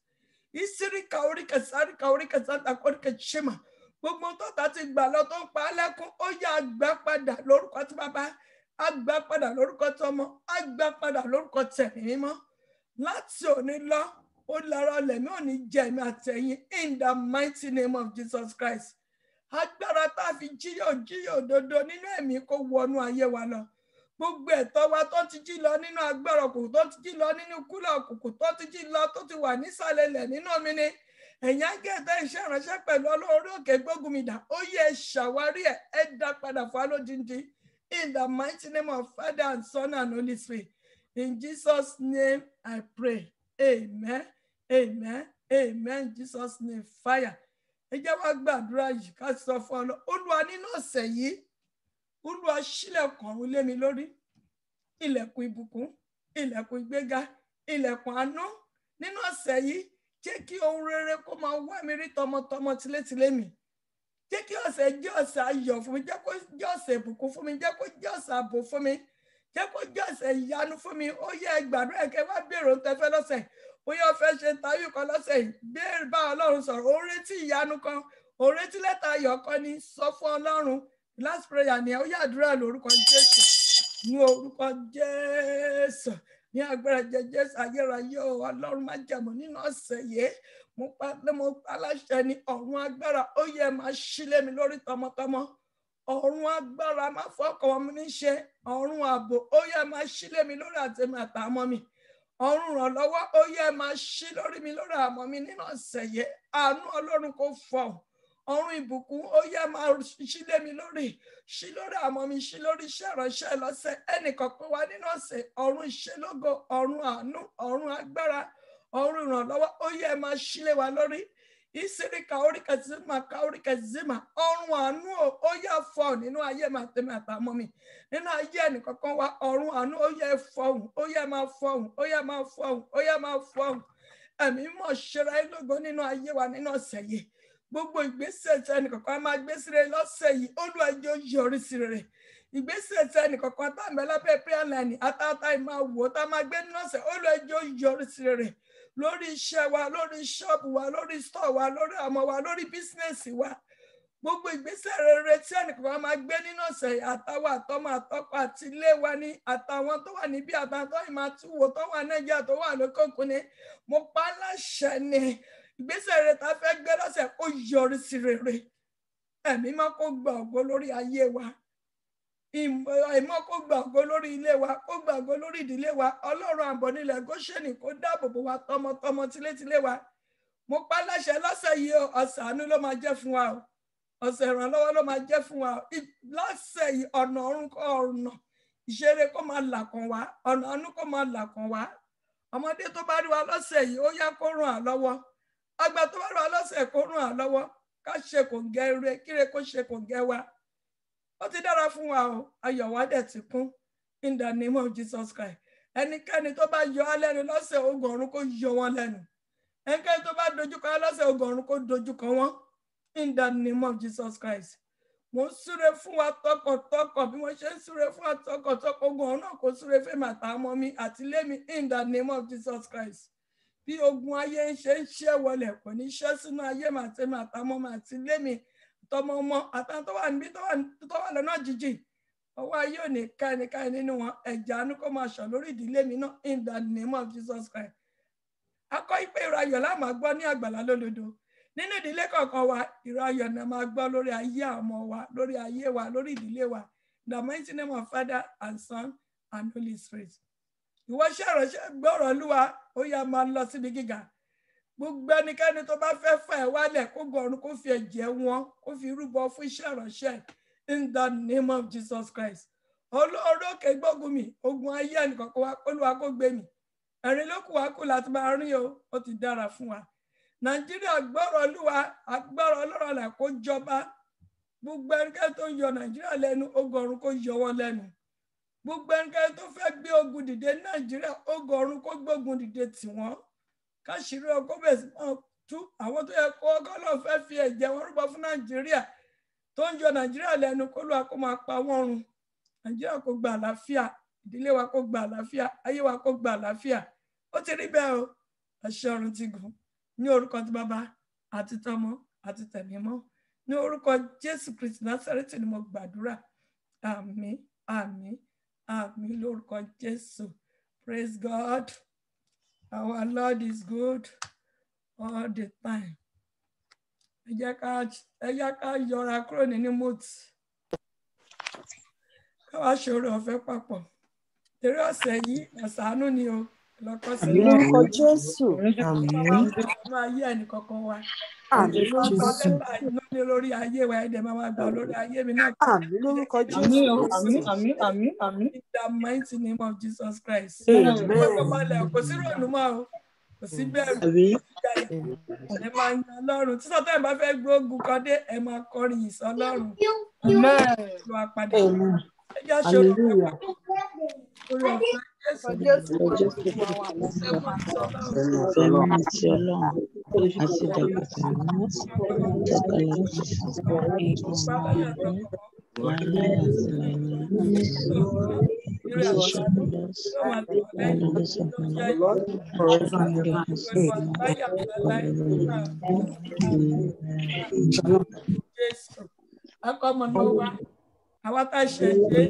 [SPEAKER 1] Ìsíríkà oríkà sáríkà oríkà sáta oríkà ṣẹ́mà. Gbogbo tọ́ta ti gbà lọ tó ń pa á lẹ́kún, ó yá àgbà padà lórúkọ tí bàbá, àgbà padà lórúkọ tí ọmọ, àgbà padà lórúkọ tẹ̀mí mímọ́. Láti òní lọ, ó lọ́rọ̀ lẹ̀mí òní jẹ̀mí àtẹ̀yìn in the mighty name of Jesus Christ. Agbára tá a fi jíyọ̀ òdodo nínú ẹ̀mí kó wọnú ayé wa lọ. Gbogbo ẹ̀tọ́ wa tó ti jí lọ nínú agbára òkùnkùn, tó ti jí lọ nínú kúlà òkùnkùn, tó ti jí lọ tó ti wà nísàlẹ̀ ilẹ̀ nínú omi ni. Ẹ̀yin àgẹ́tẹ̀ iṣẹ́ ìránṣẹ́ pẹ̀lú Ọlọ́run òkè gbógunmìdà, ó yẹ ṣàwárí ẹ̀ dá padà fún alódìndí. In the mighty name of Father and Son and Holy Spirit. In Jesus' name I pray. Amen. Amen. Amen. Jesus' name. Fire. Ẹ jẹ́ wá gbàdúrà yìí ká sọ fún Ọlọ́run. Olúwa nínú ọ̀sẹ̀ yìí, Olúwa ṣílẹ̀kùn ọ̀run lé mi lórí. Ilẹ̀kùn ìbùkún, ilẹ̀kùn ìgbéga, ilẹ̀kùn àánú. Nínú ọ̀sẹ̀ yìí, jẹ́ kí ohun rere kó máa wá mi rí tọmọtọmọ tilétilé mi. Jẹ́ kí ọ̀sẹ̀ jẹ́ ọ̀sẹ̀ ayọ̀ fún mi, jẹ́ kó jẹ́ ọ̀sẹ̀ ìbùkún fún mi, jẹ́ kó jẹ́ ọ̀sẹ̀ ààbò fún mi, jẹ́ kó jẹ́ ọ̀sẹ̀ ìyanu fún mi. Ó yẹ gbàdúrà kẹ́ wá béèrè ohun tẹ́ fẹ́ lọ́sẹ̀. Ó yẹ fẹ́ ṣe tàbí kan lọ́sẹ̀ yìí. Béèrè bá Ọlọ́run sọ̀rọ̀, ó retí ìyanu kan, ó retí lẹ́tà ayọ̀ kan ni, sọ fún Ọlọ́run. Last prayer ni ó yá àdúrà lórúkọ Jésù. Ní orúkọ Jésù. Ní agbára Jésù ayérayé o, Ọlọ́run má jẹ̀mọ́ nínú ọ̀sẹ̀ yìí. Mo pa aláṣẹ ní ọ̀run agbára, ó yẹ máa ṣílé mi lórí tọmọtọmọ. Ọ̀run agbára máa fọ́kàn mi níṣẹ́. Ọ̀run ààbò, ó yẹ máa ṣílé mi lórí àtẹ̀mí àtàmọ́ mi. Ọ̀run ìrànlọ́wọ́, ó yẹ máa ṣí lórí mi lórí àmọ́ mi nínú ọ̀sẹ̀ yìí. Àánú Ọlọ́run kò fọ̀. Ọ̀run ìbùkún, ó yẹ máa ṣílé mi lórí. Ṣí lórí àmọ́ mi, ṣí lórí iṣẹ́ ìránṣẹ́ lọ́sẹ̀. Ẹnìkọ̀ọ̀kan wa nínú ọ̀sẹ̀, ọ̀run ìṣelógo, ọ̀run àánú, ọ̀run agbára, ọ̀run ìrànlọ́wọ́, ó yẹ máa ṣílé wa lórí. Ìsíríkà oríkà zima, káoríkà zima, ọ̀run àánú ó yẹ fọ̀ nínú ayé màtẹ́mí àtàmọ́ mi. Nínú ayé ẹnìkọ̀ọ̀kan wa, ọ̀run àánú ó yẹ fọ̀hún, ó yẹ máa fọ̀hún, ó yẹ máa fọ̀hún, ó yẹ máa fọ̀hún. Ẹ̀mí mọ̀ ṣera ẹ lógo nínú ayé wa nínú ọ̀sẹ̀ yìí. Gbogbo ìgbésẹ̀ tí ẹnìkọ̀ọ̀kan máa gbé sí rere lọ́sẹ̀ yìí, Olúwa jẹ́ ó yọrí sí rere. Ìgbésẹ̀ tí ẹnìkọ̀ọ̀kan tá àmì ẹlẹ́bẹ̀ẹ́ prayer line àtàtà ìmáa wò tá máa gbé nínú ọ̀sẹ̀, Olúwa jẹ́ ó yọrí sí rere. Lórí iṣẹ́ wa, lórí ṣọ́ọ̀bù wa, lórí store wa, lórí ọmọ wa, lórí bísínẹ́sì wa. Gbogbo ìgbésẹ̀ rere tí ẹnìkọ̀ọ̀kan máa gbé nínú ọ̀sẹ̀ àtàwọn àtọmọ àtọkọ àti ilé wa ní àtàwọn tó wà níbí àtàwọn tó ìmọ̀ àtúwò tó wà Nàìjíríà tó wà lókè òkun ni. Mo pa láṣẹ ni ìgbésẹ̀ rere tá a fẹ́ gbé lọ́sẹ̀ ó yọrí sí rere. Ẹ̀mí máa kó gba ògo lórí ayé wa. Ìmọ̀ kó gba ògo lórí ilé wa, kó gba ògo lórí ìdílé wa. Ọlọ́run ààbò nílẹ̀ Góṣẹ́nì kó dáàbò bò wa tọmọtọmọ tilétilé wa. Mo pa láṣẹ lọ́sẹ̀ yìí ọ̀sẹ̀ àánú ló máa jẹ́ fún wa o. ọ̀sẹ̀ ìrànlọ́wọ́ ló máa jẹ́ fún wa lọ́sẹ̀ yìí. Ọ̀nà ọ̀run kọ́ ọ̀nà ìṣeré kó máa là kàn wá, ọ̀nà àánú kó máa là kàn wá. Ọmọdé tó bá rí wa lọ́sẹ̀ yìí ó yá kó ràn án lọ́wọ́, àgbà tó bá rí wa lọ́sẹ̀ kó ràn án lọ́wọ́, ká ṣe kòǹgẹ́ ire, kíre kó ṣe kòǹgẹ́ wa. Ó ti dára fún wa o, ayọ̀ wa dẹ̀ ti kún in the name of Jesus Christ. Ẹnikẹ́ni tó bá yọ á lẹ́nu lọ́sẹ̀, ogun ọ̀run kó yọ wọ́n lẹ́nu. Ẹnikẹ́ni tó bá dojúkọ lọ́sẹ̀, ogun ọ̀run kó dojúkọ wọ́n in the name of Jesus Christ. Mo ń súre fún wa tọkàntọkàn bí mo ṣe ń súre fún wa tọkàntọkàn, ogun ọ̀run náà kó súre fún màtá ọmọ mi àti ilé mi in the name of Jesus Christ. Bí ogun ayé ń ṣe ń ṣẹ́ wọlé kò ní ṣẹ́ sínú ayé màtá ọmọ mi àti ilé mi tọmọ ọmọ àtàwọn tó wà níbí tó wà lọ́nà jíjìn. Ọwọ́ ayé ò ní ká ẹnikẹ́ni nínú wọn. Ẹ̀jẹ̀ àánú kó máa ṣàn lórí ìdílé mi náà in the name of Jesus Christ. Akọ ìpè ìrayọ̀ la máa gbọ́ ní Àgbàlá Lódodo. Nínú ìdílé kọ̀ọ̀kan wa, ìrayọ̀ náà máa gbọ́ lórí ayé ọmọ wa, lórí ayé wa, lórí ìdílé wa. In the mighty name of Father and Son and Holy Spirit. Ìwọ iṣẹ́ ìránṣẹ́ gbọ́rọ̀ Olúwa, ó yá máa lọ síbi gíga. Gbogbo ẹnikẹ́ni tó bá fẹ́ fà ẹ́ wálẹ̀ kó gọ̀ọ̀run kó fi ẹ̀jẹ̀ wọn kó fi rúbọ fún iṣẹ́ ìránṣẹ́ in the name of Jesus Christ. Olóòrókè gbógun mi, ogun ayé ẹnìkọ̀ọ̀kan wa, Olúwa kó gbé mi. Ẹ̀rín ló kù wá kù láti máa rìn o, ó ti dára fún wa. Nàìjíríà gbọ́rọ̀ Olúwa, agbára Ọlọ́run là kó jọba. Gbogbo ẹnikẹ́ni tó ń yọ Nàìjíríà lẹ́nu, ogun ọ̀run kó yọ wọ́n lẹ́nu. Gbogbo ẹnikẹ́ni tó fẹ́ gbé ogun dìde Nàìjíríà, ogun ọ̀run kó gbógun dìde tì wọ́n. Káṣírí ọkọ̀ bẹ̀ sí máa tú àwọn tó yẹ kó ọkọ̀ náà fẹ́ fi ẹ̀jẹ̀ wọn rúbọ fún Nàìjíríà tó ń yọ Nàìjíríà lẹ́nu, kó Olúwa kó máa pa wọ́n run. Nàìjíríà kó gba àlàáfíà, ìdílé wa kó gba àlàáfíà, ayé wa kó gba àlàáfíà. Ó ti rí bẹ́ẹ̀ o, àṣẹ ọ̀run ti gùn. Ní orúkọ ti Bàbá àti tọmọ àti tẹ̀mí mọ́. Ní orúkọ Jésù Kristi Násárẹ́tì ni mo gbàdúrà. Àmín, àmín, àmín lórúkọ Jésù. Praise God. Our Lord is good all the time. Ẹ jẹ́ ká yọra kúrò nínú mood. Káwá ṣòro ọ̀fẹ́ papọ̀. Torí ọ̀sẹ̀ yìí àṣàánú ni o.
[SPEAKER 3] Lórúkọ Jésù.
[SPEAKER 1] Máa yé ẹnìkankan wa.
[SPEAKER 3] Àmín lórúkọ Jésù.
[SPEAKER 1] Ní lórí ayé wa ẹ̀dẹ̀ máa gbà lórí ayé mi náà.
[SPEAKER 3] Àmín lórúkọ Jésù.
[SPEAKER 1] Àmín. In the mighty name of Jesus Christ.
[SPEAKER 3] Amen.
[SPEAKER 1] Kò sí rònú mọ́ o. Kò sí bẹ̀rù. Ẹ máa yan Ọlọ́run. Tí sọ́tẹ́ bá fẹ́ gbógun kan dé, ẹ máa kọrin ìsọ Ọlọ́run. Lọ apàdé. Ẹ jẹ́ ṣòro orí ọ̀fẹ́ Jésù. Àwọn tá a ṣe ṣe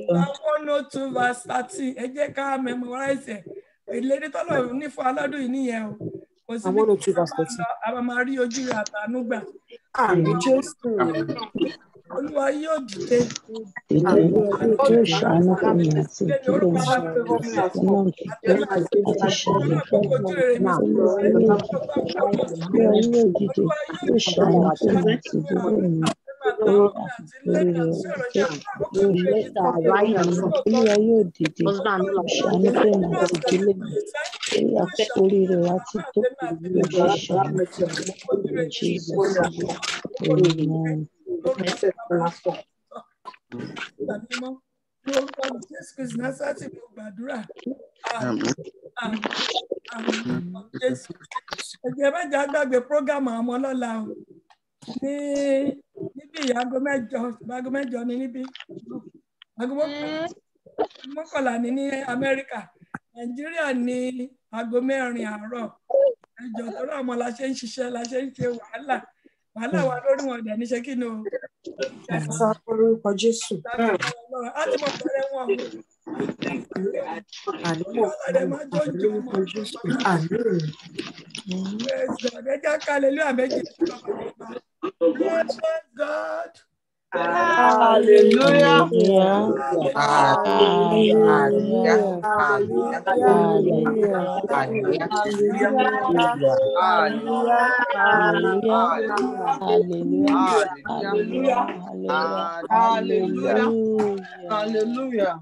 [SPEAKER 1] 102:30 ẹ jẹ́ ká memorize ẹ̀. Ìlérí tọ́lọ̀ ní fún aládùn yìí nìyẹn o. Kò sí bí a máa rí ojú rẹ̀ àtàánú gbà.
[SPEAKER 3] Àmín Jésù.
[SPEAKER 1] Olúwa yóò dìde.
[SPEAKER 4] Yóò ṣàánú fún mi àti ìdílé mi. Àti ṣẹlẹ̀ fún mi. Olúwa yóò dìde. Yóò ṣàánú fún mi àti ìdílé mi. Olúwa yóò dìde. Yóò ṣàánú fún mi àti ìdílé mi. Olúwa orí rẹ̀ wá ti tó. Yóò ṣàánú fún mi. Jesus. Amen.
[SPEAKER 1] Ẹgbẹ́ mẹ́jọ gbàgbé prógámù àwọn ọlọ́lá o níbi aago mẹ́jọ ní níbi aago mọ́kànlá ní Amẹ́ríkà, Nàìjíríà ní aago 4 àárọ̀. Ẹjọ́ tó rọ̀ mọ́ la ṣe ń ṣiṣẹ́, la ṣe ń ṣe wàhálà wa lórí wọn dẹ̀ níṣẹ́ kí ni o.
[SPEAKER 3] Orúkọ Jésù.
[SPEAKER 1] A ti mọ̀ pẹ̀lẹ́ wọn o. Praise God. Ẹ jẹ́ ká hallelujah méjì. Praise God.
[SPEAKER 3] Hallelujah.
[SPEAKER 4] Hallelujah.
[SPEAKER 3] Hallelujah.
[SPEAKER 4] Hallelujah.
[SPEAKER 3] Hallelujah.
[SPEAKER 4] Hallelujah.
[SPEAKER 3] Hallelujah.
[SPEAKER 4] Hallelujah.
[SPEAKER 3] Hallelujah.
[SPEAKER 4] Hallelujah. Hallelujah.
[SPEAKER 3] Hallelujah.
[SPEAKER 4] Hallelujah.
[SPEAKER 3] Hallelujah.